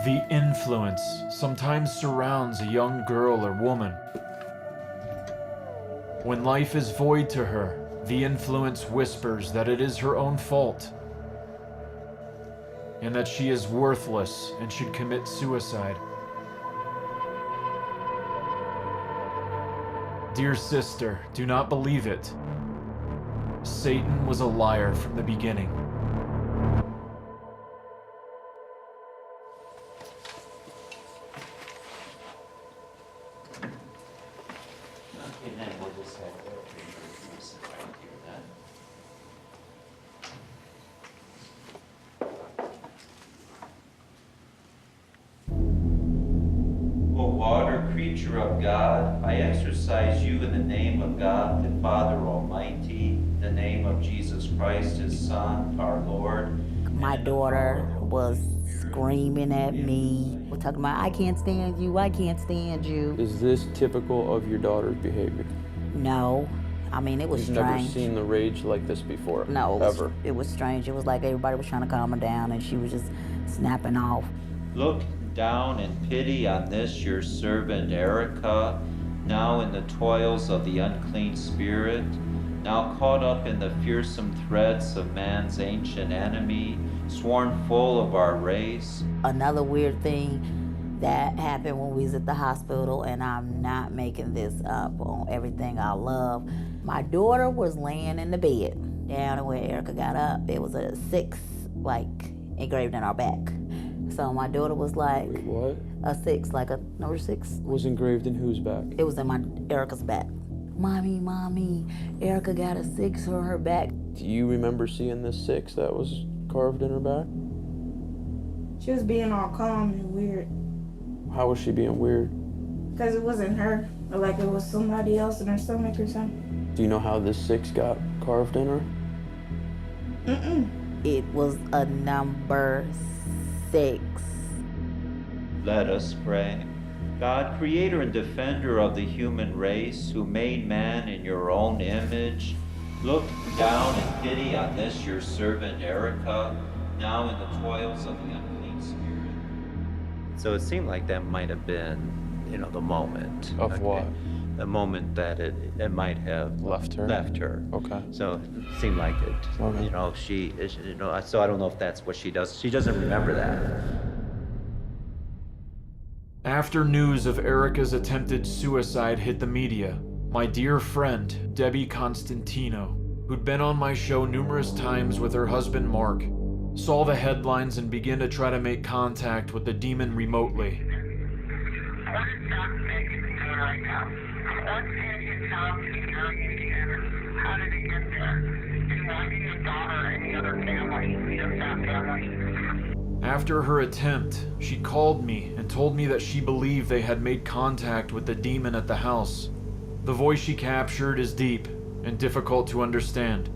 The influence sometimes surrounds a young girl or woman. When life is void to her, the influence whispers that it is her own fault and that she is worthless and should commit suicide. Dear sister, do not believe it. Satan was a liar from the beginning. O water creature of God, I exorcise you in the name of God, the Father Almighty, the name of Jesus Christ, His Son, our Lord. My daughter was screaming at me, talking about, I can't stand you, I can't stand you. Is this typical of your daughter's behavior? No. I mean, it was You've strange. never seen the rage like this before? No, Ever? it was strange. It was like everybody was trying to calm her down and she was just snapping off. Look down in pity on this your servant Erica, now in the toils of the unclean spirit, now caught up in the fearsome threats of man's ancient enemy, sworn full of our race. Another weird thing that happened when we was at the hospital, and I'm not making this up on everything I love. My daughter was laying in the bed down where Erica got up. It was a 6, like, engraved in our back. So my daughter was like, Wait, what? A 6, like a number 6. Was engraved in whose back? It was in my Erica's back. Mommy, Erica got a 6 on her back. Do you remember seeing this 6 that was carved in her back? She was being all calm and weird. How was she being weird? Because it wasn't her. Or like it was somebody else in her stomach or something. Do you know how this 6 got carved in her? Mm-mm. It was a number 6. Let us pray. God, creator and defender of the human race, who made man in your own image, look down in pity on this your servant Erica, now in the toils of the unclean spirit. So it seemed like that might have been, the moment. Of what? The moment that it might have left her. Okay. So it seemed like it. Okay. She, so I don't know if that's what she does. She doesn't remember that. After news of Erica's attempted suicide hit the media, my dear friend, Debbie Constantino, who'd been on my show numerous times with her husband Mark, saw the headlines and began to try to make contact with the demon remotely. What is Doc making doing right now? What's his job here in Indiana? How did he get there? And why did your daughter or any other family, just that family? After her attempt, she called me and told me that she believed they had made contact with the demon at the house. The voice she captured is deep and difficult to understand.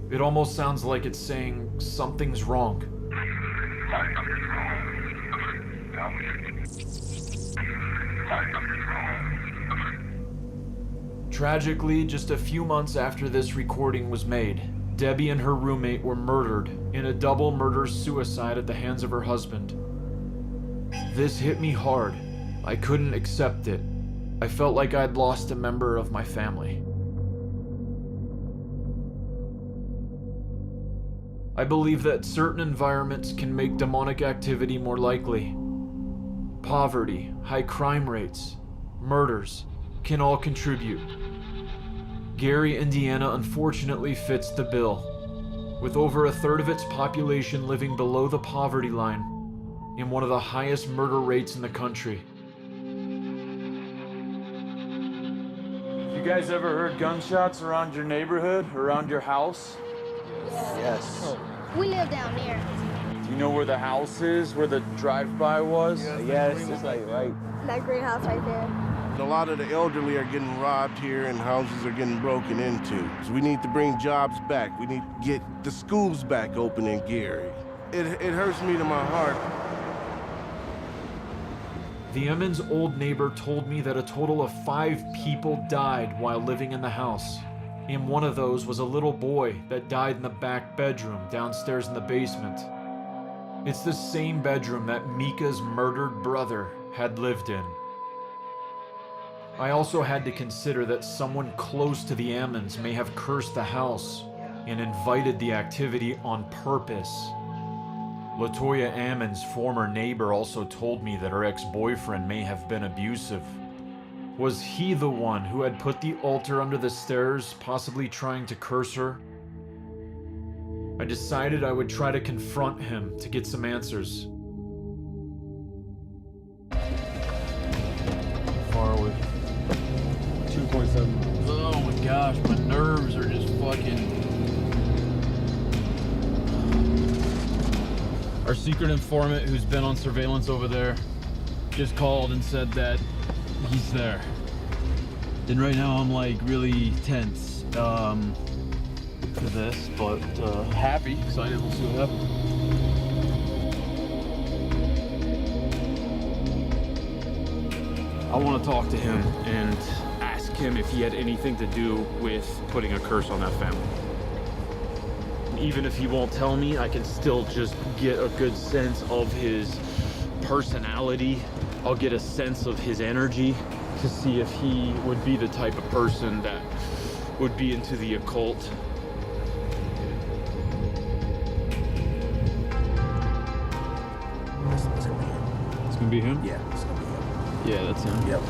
It almost sounds like it's saying something's wrong. Tragically, just a few months after this recording was made, Debbie and her roommate were murdered in a double murder-suicide at the hands of her husband. This hit me hard. I couldn't accept it. I felt like I'd lost a member of my family. I believe that certain environments can make demonic activity more likely. Poverty, high crime rates, murders can all contribute. Gary, Indiana unfortunately fits the bill, with over a third of its population living below the poverty line and one of the highest murder rates in the country. You guys ever heard gunshots around your neighborhood, around your house? Yes. We live down there. Do you know where the house is, where the drive-by was? Yes, it's like right. That greenhouse right there. A lot of the elderly are getting robbed here and houses are getting broken into. So we need to bring jobs back. We need to get the schools back open in Gary. It hurts me to my heart. The Emmons' old neighbor told me that a total of 5 people died while living in the house. and one of those was a little boy that died in the back bedroom downstairs in the basement. It's the same bedroom that Mika's murdered brother had lived in. I also had to consider that someone close to the Ammons may have cursed the house and invited the activity on purpose. LaToya Ammon's former neighbor also told me that her ex-boyfriend may have been abusive. Was he the one who had put the altar under the stairs, possibly trying to curse her? I decided I would try to confront him to get some answers. Far away. 2.7. Oh my gosh, my nerves are just fucking... Our secret informant who's been on surveillance over there just called and said that he's there. And right now I'm like really tense for this, but happy, excited, we'll see what happens. I want to talk to him and ask him if he had anything to do with putting a curse on that family. Even if he won't tell me, I can still just get a good sense of his personality. I'll get a sense of his energy to see if he would be the type of person that would be into the occult. It's gonna be him? Yeah, it's gonna be him. Yeah, that's him. Yep.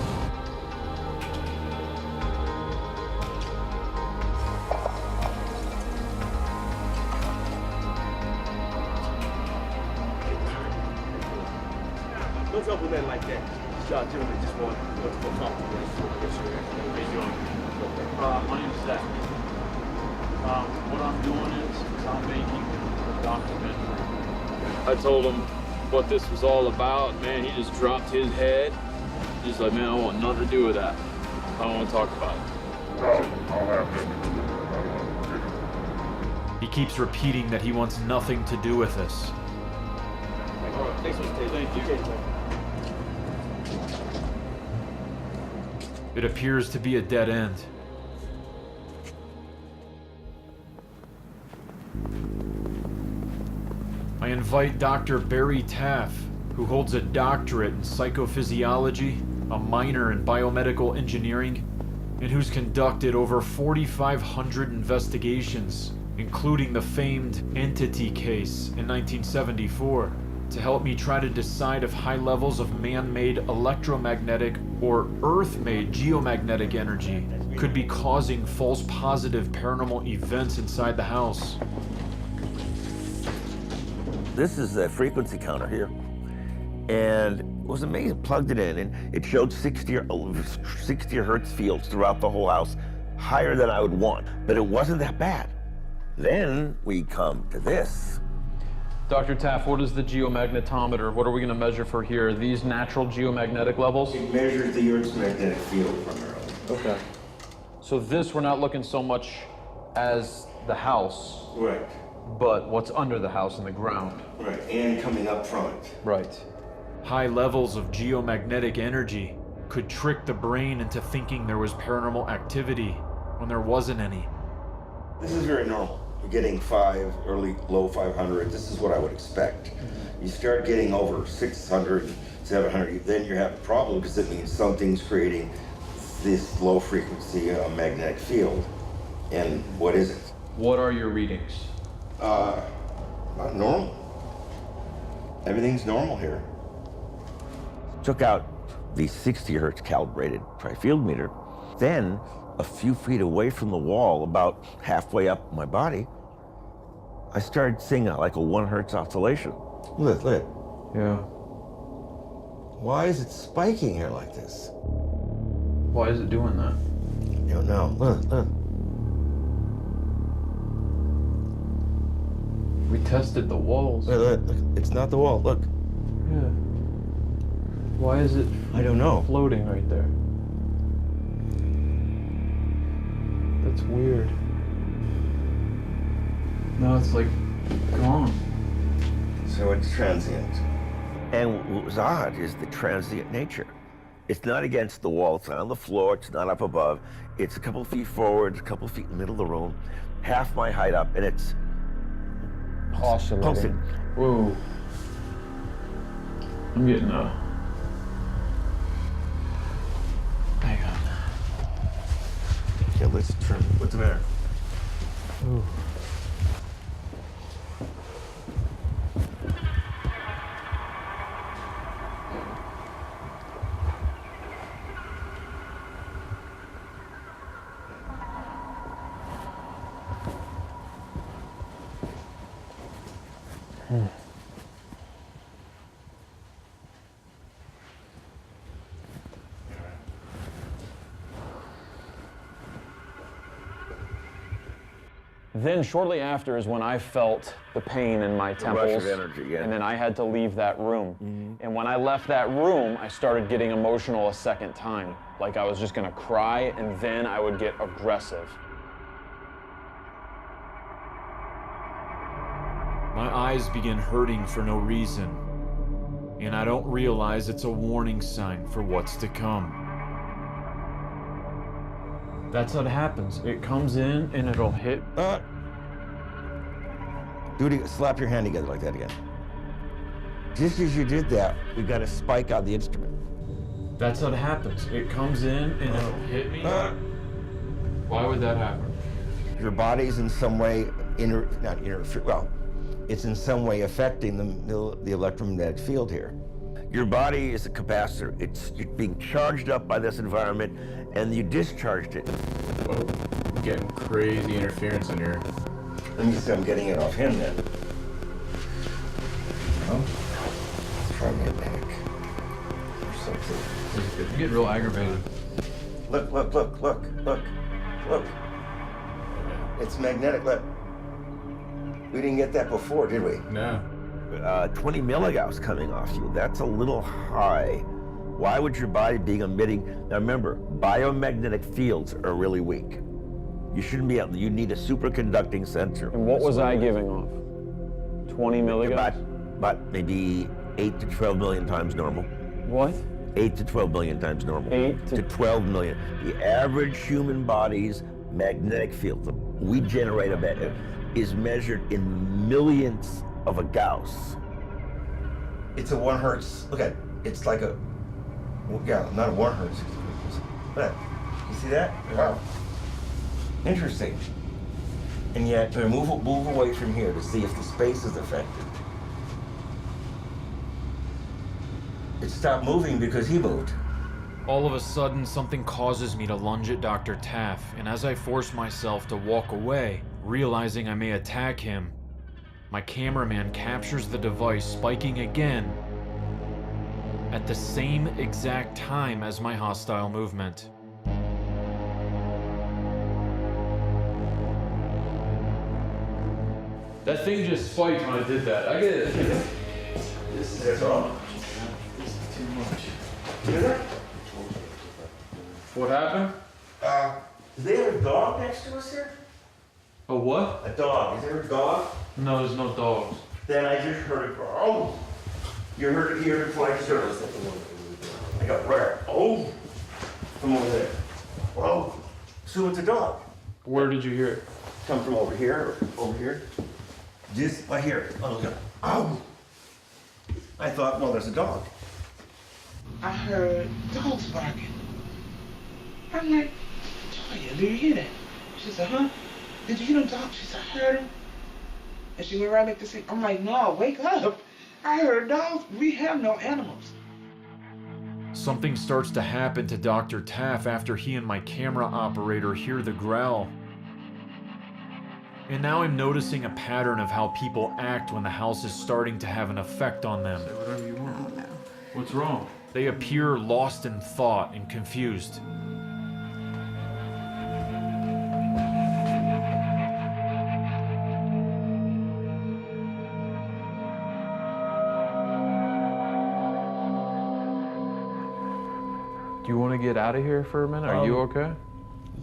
Don't talk with men like that. Y'all gentlemen just want to go talk to me. How you doing? My name's Zach. What I'm doing is I'm making a documentary. I told him what this was all about, man. He just dropped his head. He's like, man, I want nothing to do with that. I don't want to talk about it. He keeps repeating that he wants nothing to do with this. Thank you. It appears to be a dead end. I invite Dr. Barry Taff, who holds a doctorate in psychophysiology, a minor in biomedical engineering, and who's conducted over 4,500 investigations, including the famed Entity case in 1974, to help me try to decide if high levels of man-made electromagnetic or earth-made geomagnetic energy could be causing false positive paranormal events inside the house. This is a frequency counter here. And it was amazing. Plugged it in, and it showed 60 hertz fields throughout the whole house, higher than I would want. But it wasn't that bad. Then we come to this. Dr. Taff, what is the geomagnetometer? What are we going to measure for here? Are these natural geomagnetic levels? It measures the Earth's magnetic field primarily. Okay. So this, we're not looking so much as the house. Right. But what's under the house in the ground. Right, and coming up from it. Right. High levels of geomagnetic energy could trick the brain into thinking there was paranormal activity when there wasn't any. This is very normal. You're getting early, low 500. This is what I would expect. You start getting over 600, 700, then you have a problem because it means something's creating this low frequency magnetic field. And what is it? What are your readings? Not normal. Everything's normal here. Took out the 60 hertz calibrated tri-field meter. Then, a few feet away from the wall, about halfway up my body, I started seeing like a 1 hertz oscillation. Look. Yeah. Why is it spiking here like this? Why is it doing that? I don't know. Look. We tested the walls. Look. It's not the wall. Look. Yeah. Why is it? I don't know. Floating right there. That's weird. No, it's like gone. So it's transient. And what was odd is the transient nature. It's not against the wall, it's not on the floor, it's not up above. It's a couple feet forward, a couple feet in the middle of the room, half my height up, and it's oscillating. Whoa. I'm getting a... Hang on. Yeah, let's turn. What's the matter? Ooh. Then shortly after is when I felt the pain in my temples. Rush of energy, yeah. And then I had to leave that room. And when I left that room, I started getting emotional a second time. Like I was just gonna cry, and then I would get aggressive. My eyes begin hurting for no reason, and I don't realize it's a warning sign for what's to come. That's what happens. It comes in and it'll hit. Do it again. Slap your hand together like that again. Just as you did that, we got a spike on the instrument. That's what happens. It comes in and it'll hit me. Why would that happen? Your body's in some way it's in some way affecting the electromagnetic field here. Your body is a capacitor. It's being charged up by this environment, and you discharged it. Whoa, I'm getting crazy interference in here. Let me see, I'm getting it off him then. Oh, from your neck or something. You get real aggravated. Look. It's magnetic. Look. We didn't get that before, did we? No. 20 milligauss coming off you. That's a little high. Why would your body be emitting? Now remember, biomagnetic fields are really weak. You shouldn't be able, you need a superconducting sensor. And what was I giving off? 20 milligauss? About maybe 8 to 12 million times normal. What? 8 to 12 million times normal. 8 to 12 million. The average human body's magnetic field that we generate is measured in millionths of a Gauss. It's a 1 hertz. Look at it. It's like a, yeah, not a 1 hertz. Look at that. You see that? Wow. Interesting. And yet, move away from here to see if the space is affected. It stopped moving because he moved. All of a sudden, something causes me to lunge at Dr. Taff, and as I force myself to walk away, realizing I may attack him, my cameraman captures the device spiking again at the same exact time as my hostile movement. That thing just spiked when I did that. I get it. This is wrong. This is too much. Is it? What happened? Is there a dog next to us here? A what? A dog. Is there a dog? No, there's no dogs. Then I just heard it growl. Oh! You heard it here before I started. I got where? Oh! From over there. Whoa! So it's a dog. Where did you hear it? Come from over here or over here? Just right here. Oh, look. Oh! I thought, well, there's a dog. I heard dogs barking. I'm like, Toya, do you hear that? She said, huh? Did you hear them dogs? She said, I heard them. And she went right back to sleep. I'm like, no, wake up. I heard dogs. We have no animals. Something starts to happen to Dr. Taff after he and my camera operator hear the growl. And now I'm noticing a pattern of how people act when the house is starting to have an effect on them. Say whatever you want. What's wrong? They appear lost in thought and confused. Do you want to get out of here for a minute? Are you okay?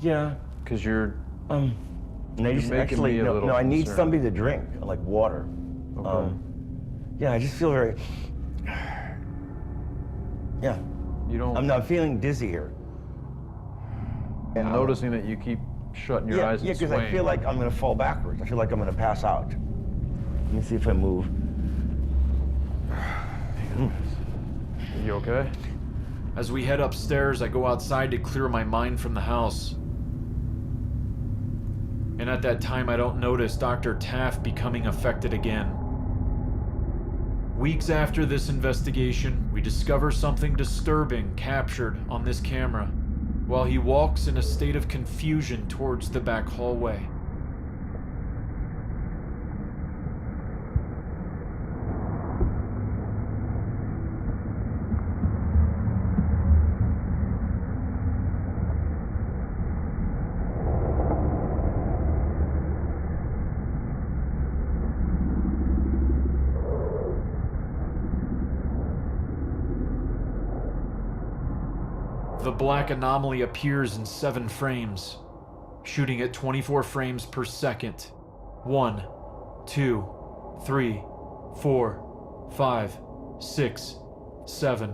Yeah. Because you're... No, I need something to drink, like water. Okay. Yeah, I just feel very... Yeah. You don't... I'm not feeling dizzy here. I'm noticing that you keep shutting your eyes and because I swaying. feel like I'm gonna fall backwards. I feel like I'm gonna pass out. Let me see if I move. You okay? As we head upstairs, I go outside to clear my mind from the house. And at that time, I don't notice Dr. Taft becoming affected again. Weeks after this investigation, we discover something disturbing captured on this camera while he walks in a state of confusion towards the back hallway. The black anomaly appears in 7 frames, shooting at 24 frames per second. 1, 2, 3, 4, 5, 6, 7.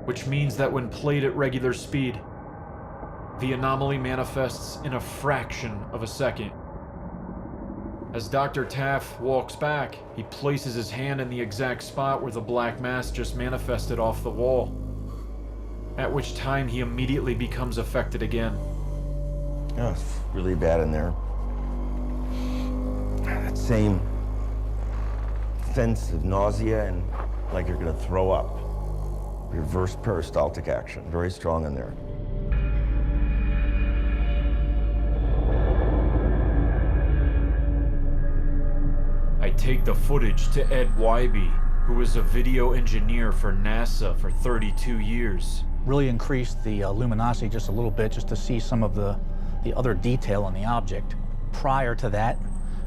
Which means that when played at regular speed, the anomaly manifests in a fraction of a second. As Dr. Taft walks back, he places his hand in the exact spot where the black mass just manifested off the wall. At which time he immediately becomes affected again. Oh, it's really bad in there. That same sense of nausea and like you're gonna throw up. Reverse peristaltic action, very strong in there. I take the footage to Ed Wybe, who was a video engineer for NASA for 32 years. Really increased the luminosity just a little bit just to see some of the other detail in the object. Prior to that,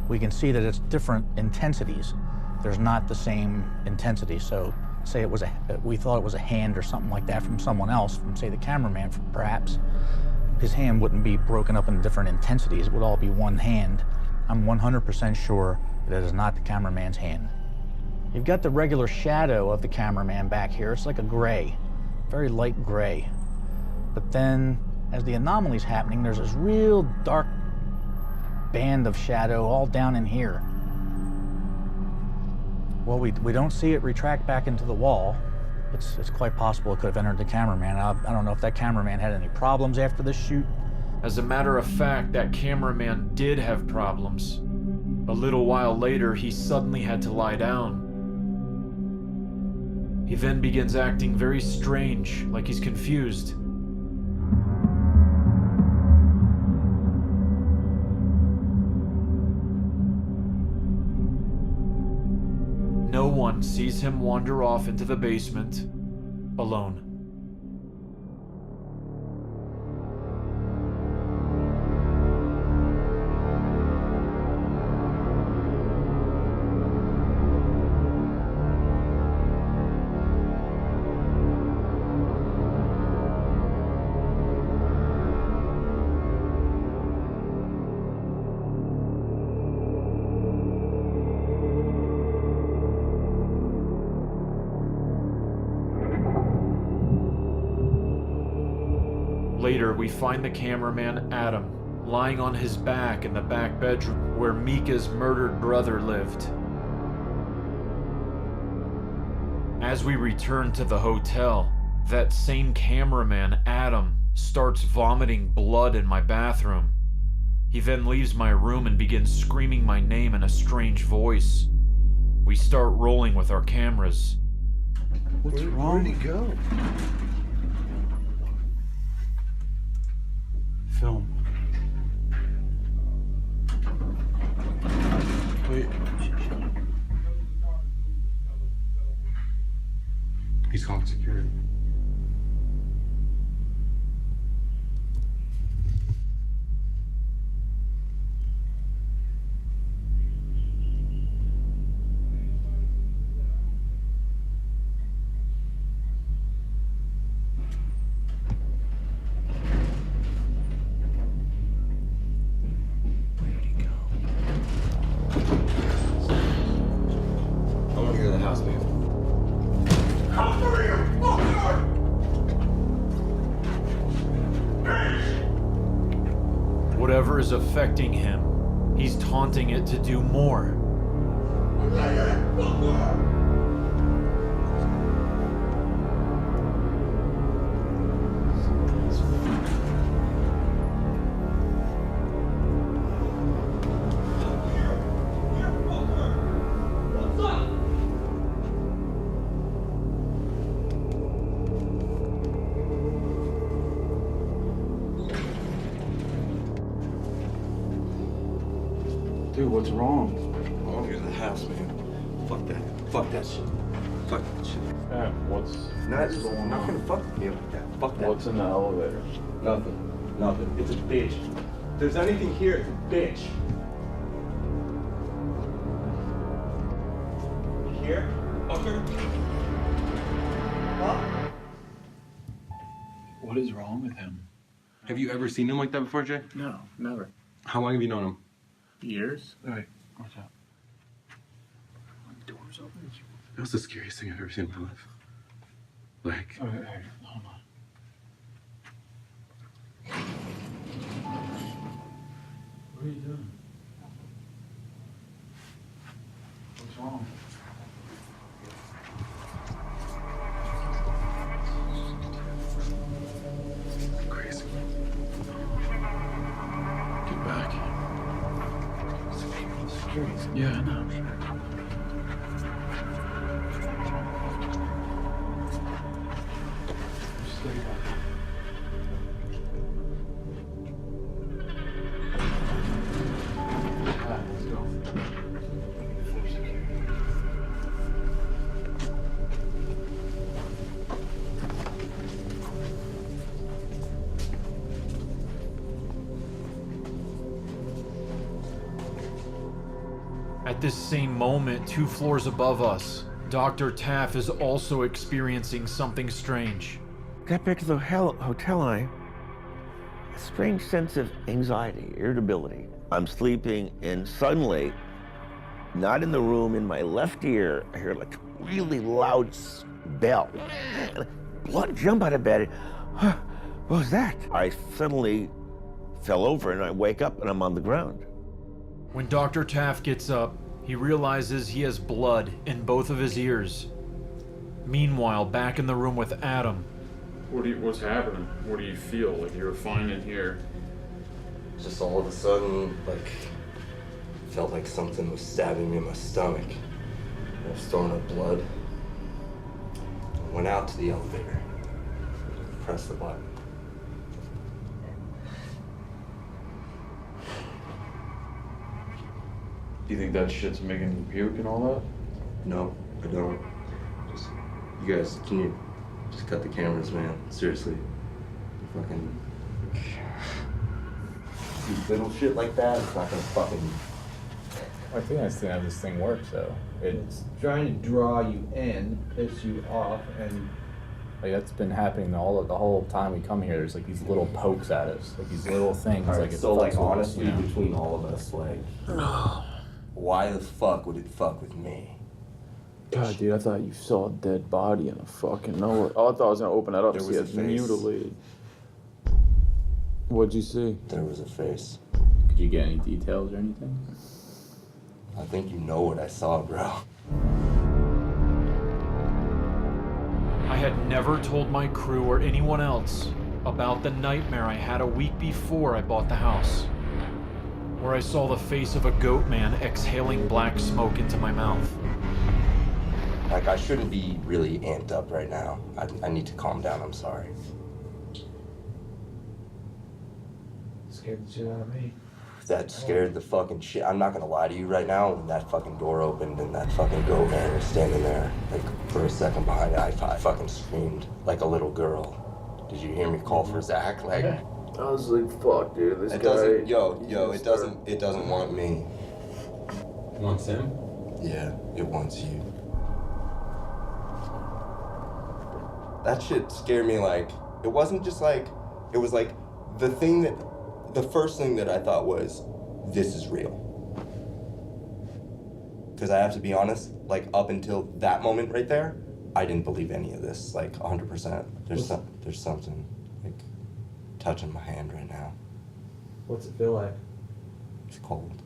we can see that it's different intensities. There's not the same intensity. So say it was we thought it was a hand or something like that from someone else, from say the cameraman perhaps, his hand wouldn't be broken up into different intensities. It would all be one hand. I'm 100% sure that it is not the cameraman's hand. You've got the regular shadow of the cameraman back here. It's like a gray. Very light gray. But then, as the anomaly's happening, there's this real dark band of shadow all down in here. Well, we don't see it retract back into the wall. It's quite possible it could have entered the cameraman. I don't know if that cameraman had any problems after this shoot. As a matter of fact, that cameraman did have problems. A little while later, he suddenly had to lie down. He then begins acting very strange, like he's confused. No one sees him wander off into the basement alone. Later, we find the cameraman, Adam, lying on his back in the back bedroom where Mika's murdered brother lived. As we return to the hotel, that same cameraman, Adam, starts vomiting blood in my bathroom. He then leaves my room and begins screaming my name in a strange voice. We start rolling with our cameras. What's wrong? Where'd he go? Film. Wait. He's calling security. power is affecting him. He's taunting it to do more. Dude, what's wrong? I want to get to the house, man. Fuck that. Fuck that shit. Fuck that shit. What's I'm not gonna fuck with you like that. Fuck that. What's in the elevator? Nothing. Nothing. It's a bitch. If there's anything here, it's a bitch. You here, fucker? Huh? What is wrong with him? Have you ever seen him like that before, Jay? No, never. How long have you known him? Years? Alright, what's up? Doors open. That was the scariest thing I've ever seen in my life. Like, Alright, hold on. What are you doing? What's wrong? crazy. Get back. Yeah, I know. Stay back. Let's go. For security. At this same moment, 2 floors above us, Dr. Taff is also experiencing something strange. Got back to the hotel and a strange sense of anxiety, irritability. I'm sleeping and suddenly, not in the room, in my left ear, I hear like a really loud bell. And blood jump out of bed. What was that? I suddenly fell over and I wake up and I'm on the ground. When Dr. Taff gets up, he realizes he has blood in both of his ears. Meanwhile, back in the room with Adam. What's happening? What do you feel? Like you're fine in here? Just all of a sudden, like, felt like something was stabbing me in my stomach. I was throwing up blood. I went out to the elevator. Pressed the button. Do you think that shit's making you puke and all that? No, I don't. Just, you guys, can you just cut the cameras, man? Seriously. Fucking. Do little shit like that, it's not gonna fucking. I think that's how this thing works, though. It's trying to draw you in, piss you off, and like that's been happening the whole time we come here. There's like these little pokes at us, like these little things. All right, like it so like fucks with us, honestly, you know? between all of us, like, why the fuck would it fuck with me? God, dude, I thought you saw a dead body in a fucking nowhere. Oh, I thought I was gonna open that up and There see was it a face. mutilated. What'd you see? There was a face. Could you get any details or anything? I think you know what I saw, bro. I had never told my crew or anyone else about the nightmare I had a week before I bought the house, where I saw the face of a goat man exhaling black smoke into my mouth. Like, I shouldn't be really amped up right now. I need to calm down, I'm sorry. scared the shit out of me. That scared the fucking shit. I'm not gonna lie to you right now. When that fucking door opened and that fucking goat man was standing there, like, for a second behind it, I fucking screamed like a little girl. Did you hear me call for Zach? Like, I was like, fuck, dude, this it guy. doesn't, it doesn't want me. It wants him? Yeah, it wants you. That shit scared me. Like, it wasn't just like, it was like the first thing that I thought was, this is real. Because I have to be honest, like, up until that moment right there, I didn't believe any of this, like, 100%. There's something, like, touching my hand right now. What's it feel like? It's cold.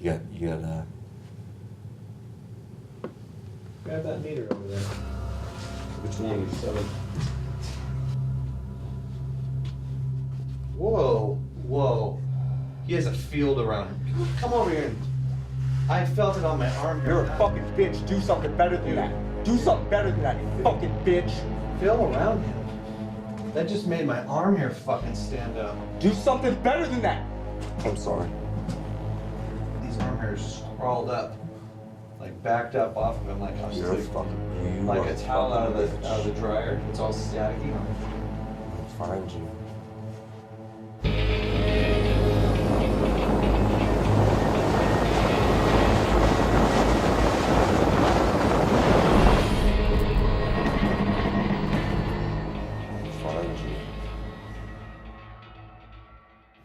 You got Grab that meter over there. which one? 7. Whoa, whoa. He has a field around him. Come over here. I felt it on my arm. You're a fucking bitch. Do something better than that. Do something better than that, you fucking bitch. Feel around him. That just made my arm hair fucking stand up. Do something better than that. I'm sorry. These arm hairs crawled up, like backed up off of him, like I was You're fucking. like a towel out of the dryer. It's all staticky. I'll find you.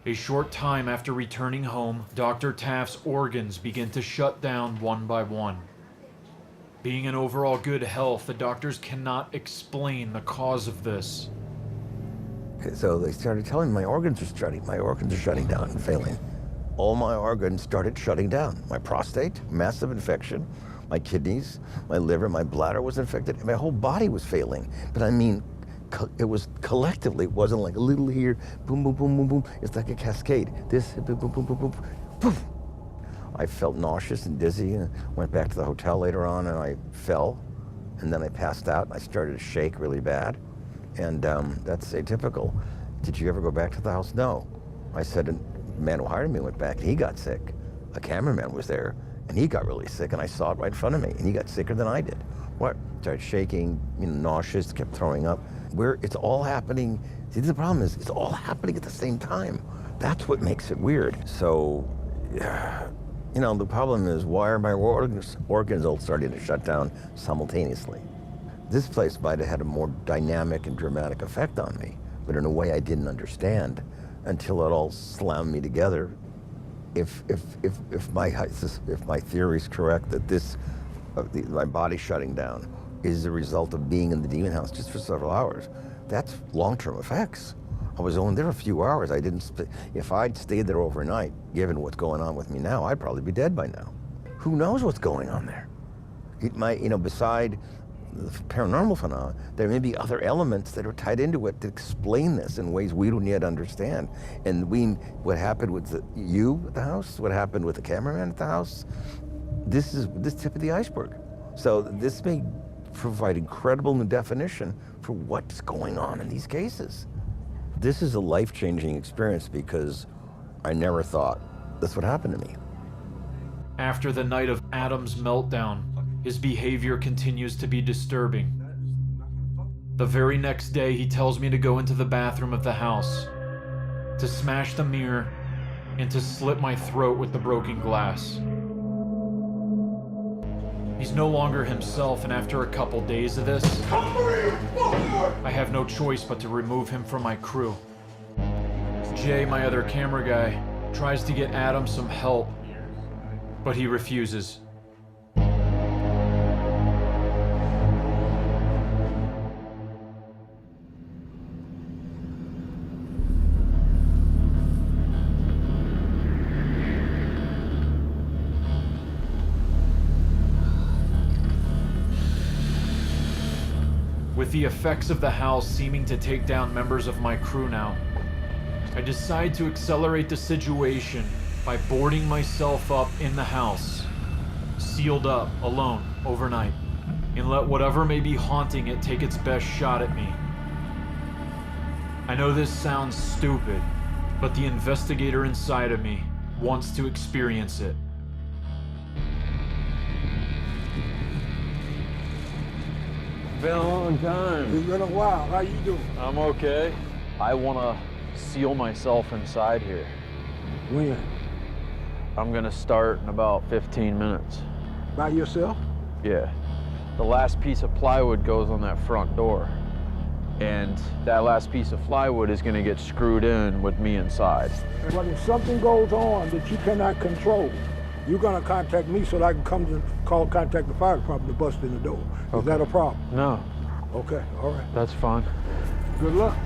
A short time after returning home, Dr. Taft's organs begin to shut down one by one. Being in overall good health, the doctors cannot explain the cause of this. So they started telling me my organs are shutting down and failing. All my organs started shutting down. My prostate, massive infection, my kidneys, my liver, my bladder was infected, my whole body was failing. But I mean, it was collectively, it wasn't like a little here, boom, boom, boom, boom, boom. It's like a cascade. This, boom, boom, boom, boom, boom, poof. I felt nauseous and dizzy and went back to the hotel later on and I fell and then I passed out and I started to shake really bad. And that's atypical. Did you ever go back to the house? No. I said, the man who hired me went back and he got sick. A cameraman was there and he got really sick and I saw it right in front of me and he got sicker than I did. What? Started shaking, nauseous, kept throwing up. It's all happening. See, the problem is it's all happening at the same time. That's what makes it weird. So, the problem is why are my organs all starting to shut down simultaneously? This place might have had a more dynamic and dramatic effect on me, but in a way I didn't understand until it all slammed me together. If my theory is correct that my body shutting down is the result of being in the demon house just for several hours, that's long-term effects. I was only there a few hours. If I'd stayed there overnight, given what's going on with me now, I'd probably be dead by now. Who knows what's going on there? Beside the paranormal phenomena, there may be other elements that are tied into it that explain this in ways we don't yet understand. And what happened with you at the house, what happened with the cameraman at the house, this is this tip of the iceberg. So this may provide incredible new definition for what's going on in these cases. This is a life-changing experience because I never thought this would happen to me. After the night of Adam's meltdown, his behavior continues to be disturbing. The very next day, he tells me to go into the bathroom of the house, to smash the mirror, and to slit my throat with the broken glass. He's no longer himself, and after a couple days of this, I have no choice but to remove him from my crew. Jay, my other camera guy, tries to get Adam some help, but he refuses. With the effects of the house seeming to take down members of my crew now, I decide to accelerate the situation by boarding myself up in the house, sealed up, alone, overnight, and let whatever may be haunting it take its best shot at me. I know this sounds stupid, but the investigator inside of me wants to experience it. Been a long time. It's been a while. How you doing? I'm okay. I want to seal myself inside here. When? I'm gonna start in about 15 minutes. By yourself? Yeah. The last piece of plywood goes on that front door. And that last piece of plywood is gonna get screwed in with me inside. But if something goes on that you cannot control, you're gonna contact me so that I can come to contact the fire department to bust in the door. Is that a problem? No. Okay, all right. That's fine. Good luck.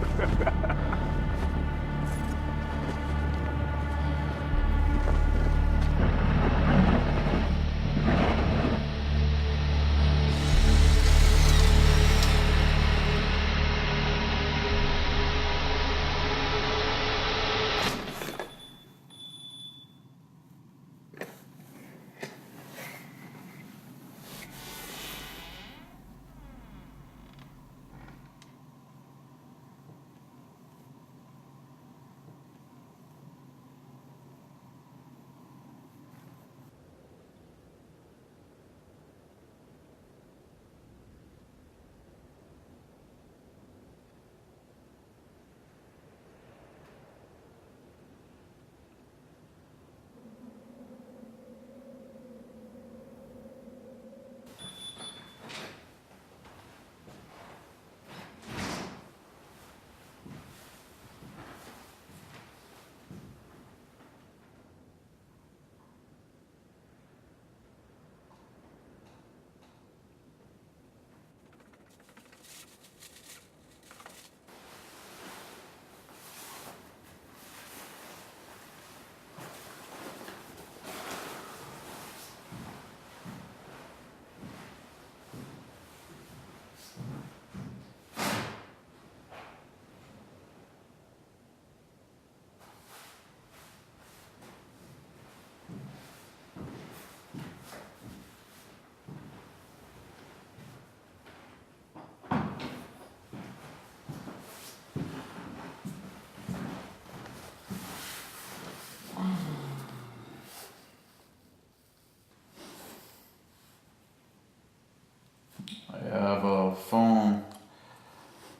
I have a phone,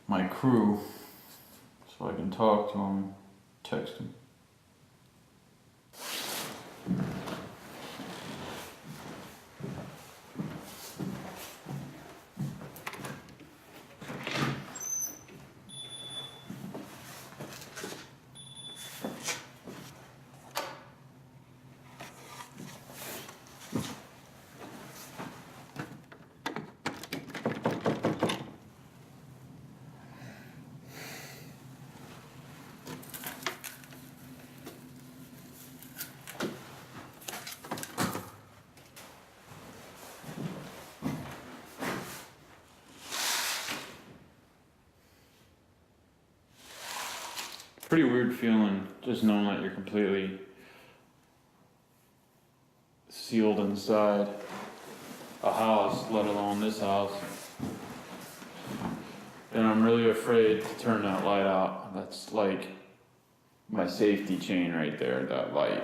my crew, so I can talk to them, text them. Pretty weird feeling, just knowing that you're completely sealed inside a house, let alone this house. And I'm really afraid to turn that light out. That's like my safety chain right there, that light.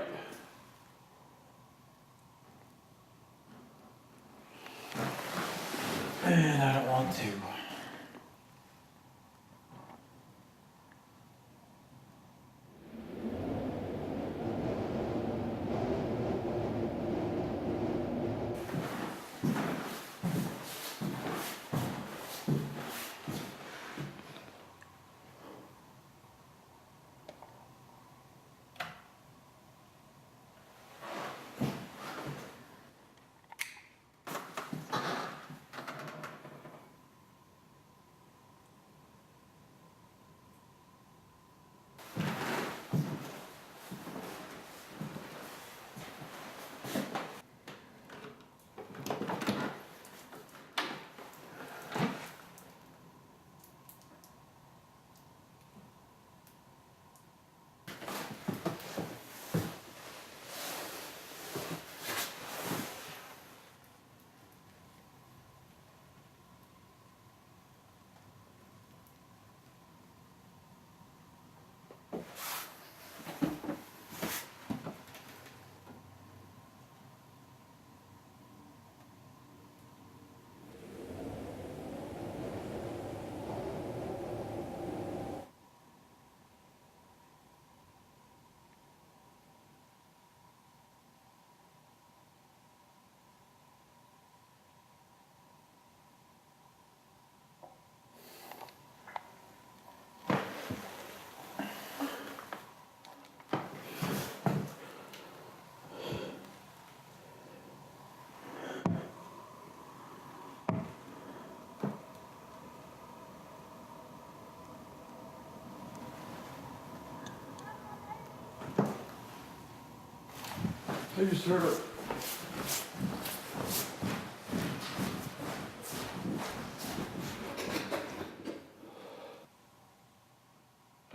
And I don't want to. I just heard a...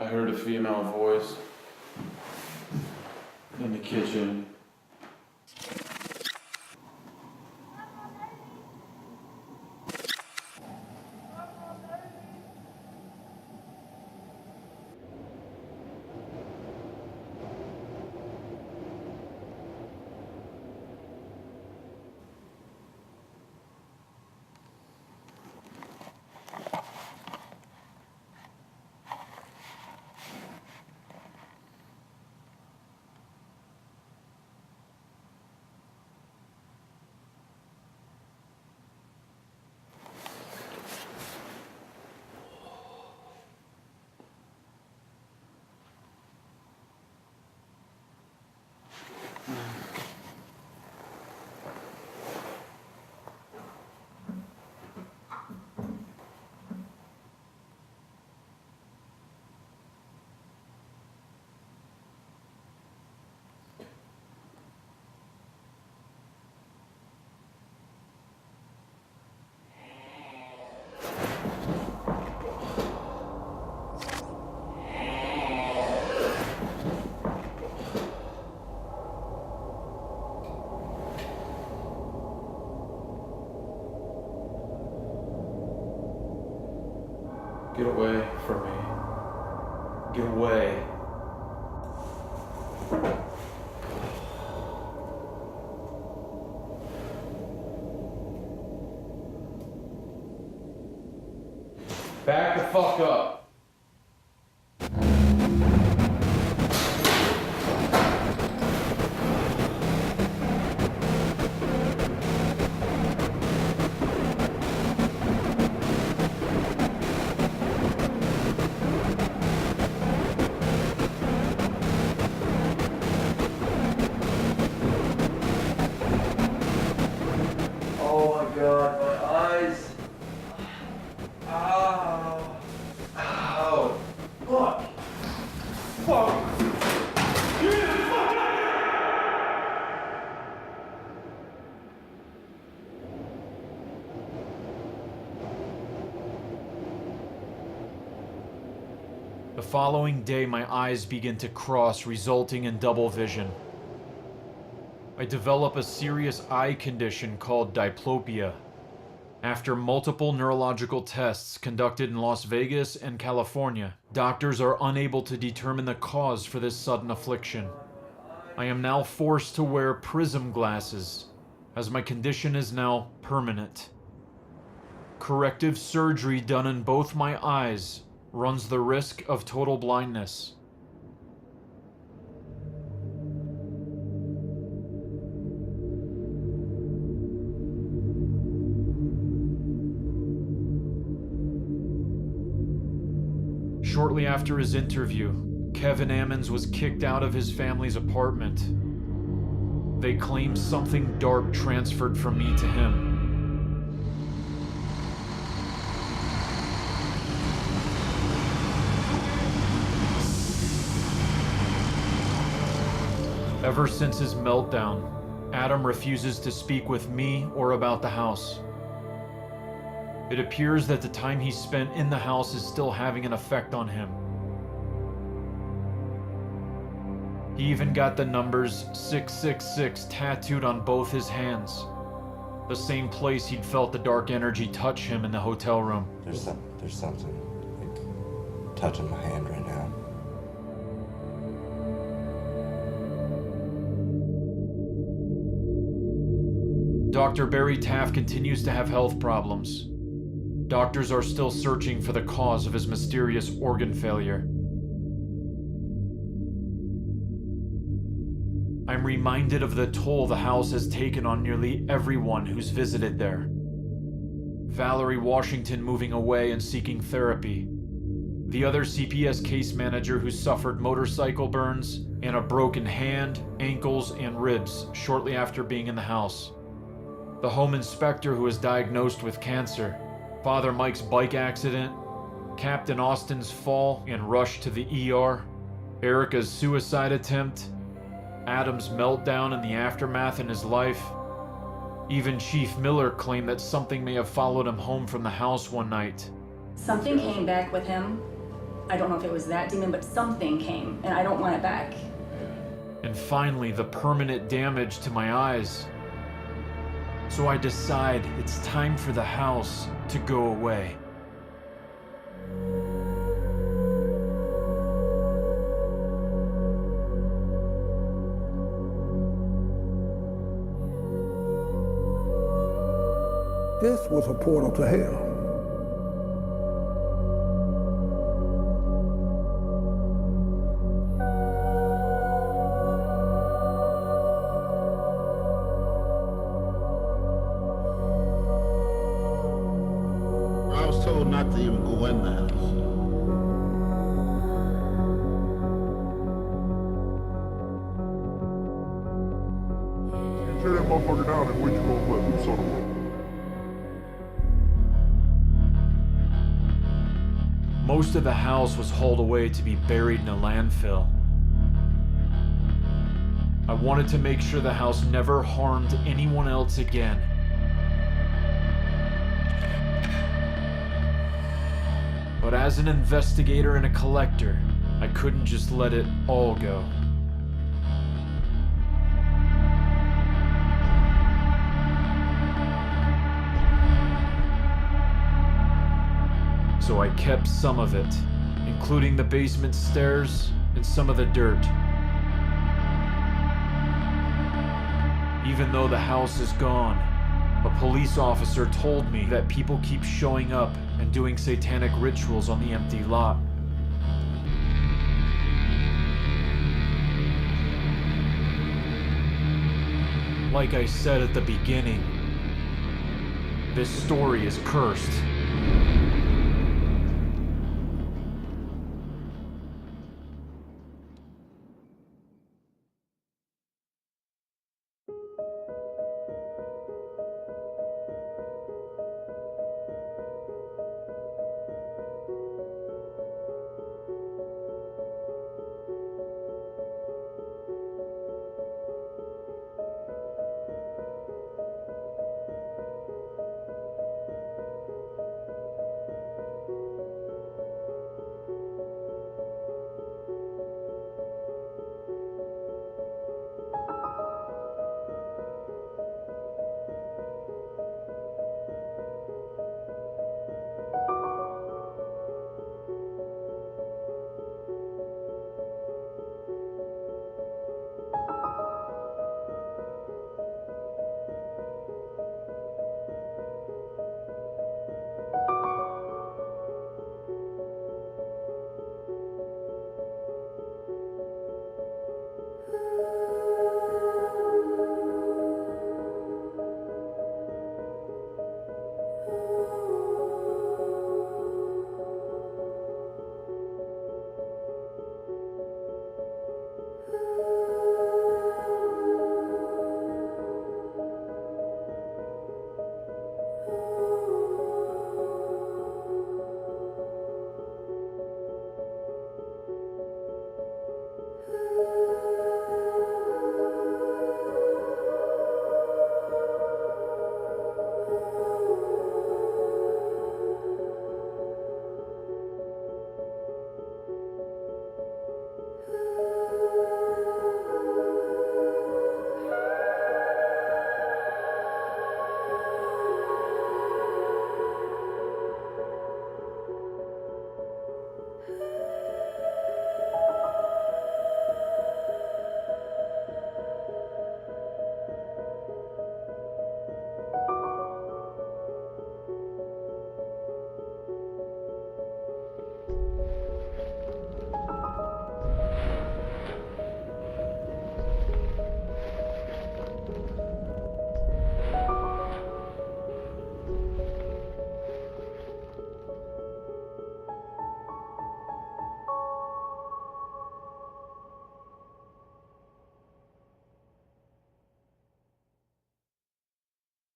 I heard a female voice in the kitchen. Get away from me. Get away. Back the fuck up. Oh my god, my eyes. Ow. Ow. Fuck. Fuck. Get the fuck out of here! The following day, my eyes begin to cross, resulting in double vision. I develop a serious eye condition called diplopia. After multiple neurological tests conducted in Las Vegas and California, doctors are unable to determine the cause for this sudden affliction. I am now forced to wear prism glasses, as my condition is now permanent. Corrective surgery done in both my eyes runs the risk of total blindness. Shortly after his interview, Kevin Ammons was kicked out of his family's apartment. They claim something dark transferred from me to him. Ever since his meltdown, Adam refuses to speak with me or about the house. It appears that the time he spent in the house is still having an effect on him. He even got the numbers 666 tattooed on both his hands. The same place he'd felt the dark energy touch him in the hotel room. There's something like touching my hand right now. Dr. Barry Taft continues to have health problems. Doctors are still searching for the cause of his mysterious organ failure. I'm reminded of the toll the house has taken on nearly everyone who's visited there. Valerie Washington moving away and seeking therapy. The other CPS case manager who suffered motorcycle burns and a broken hand, ankles, and ribs shortly after being in the house. The home inspector who was diagnosed with cancer. Father Mike's bike accident, Captain Austin's fall and rush to the ER, Erica's suicide attempt, Adam's meltdown and the aftermath in his life. Even Chief Miller claimed that something may have followed him home from the house one night. Something came back with him. I don't know if it was that demon, but something came, and I don't want it back. And finally, the permanent damage to my eyes. So I decide it's time for the house to go away. This was a portal to hell. I was told not to even go in the house. You tear that motherfucker down and when you gonna put boots on the road? Most of the house was hauled away to be buried in a landfill. I wanted to make sure the house never harmed anyone else again. But as an investigator and a collector, I couldn't just let it all go. So I kept some of it, including the basement stairs and some of the dirt. Even though the house is gone, a police officer told me that people keep showing up and doing satanic rituals on the empty lot. Like I said at the beginning, this story is cursed.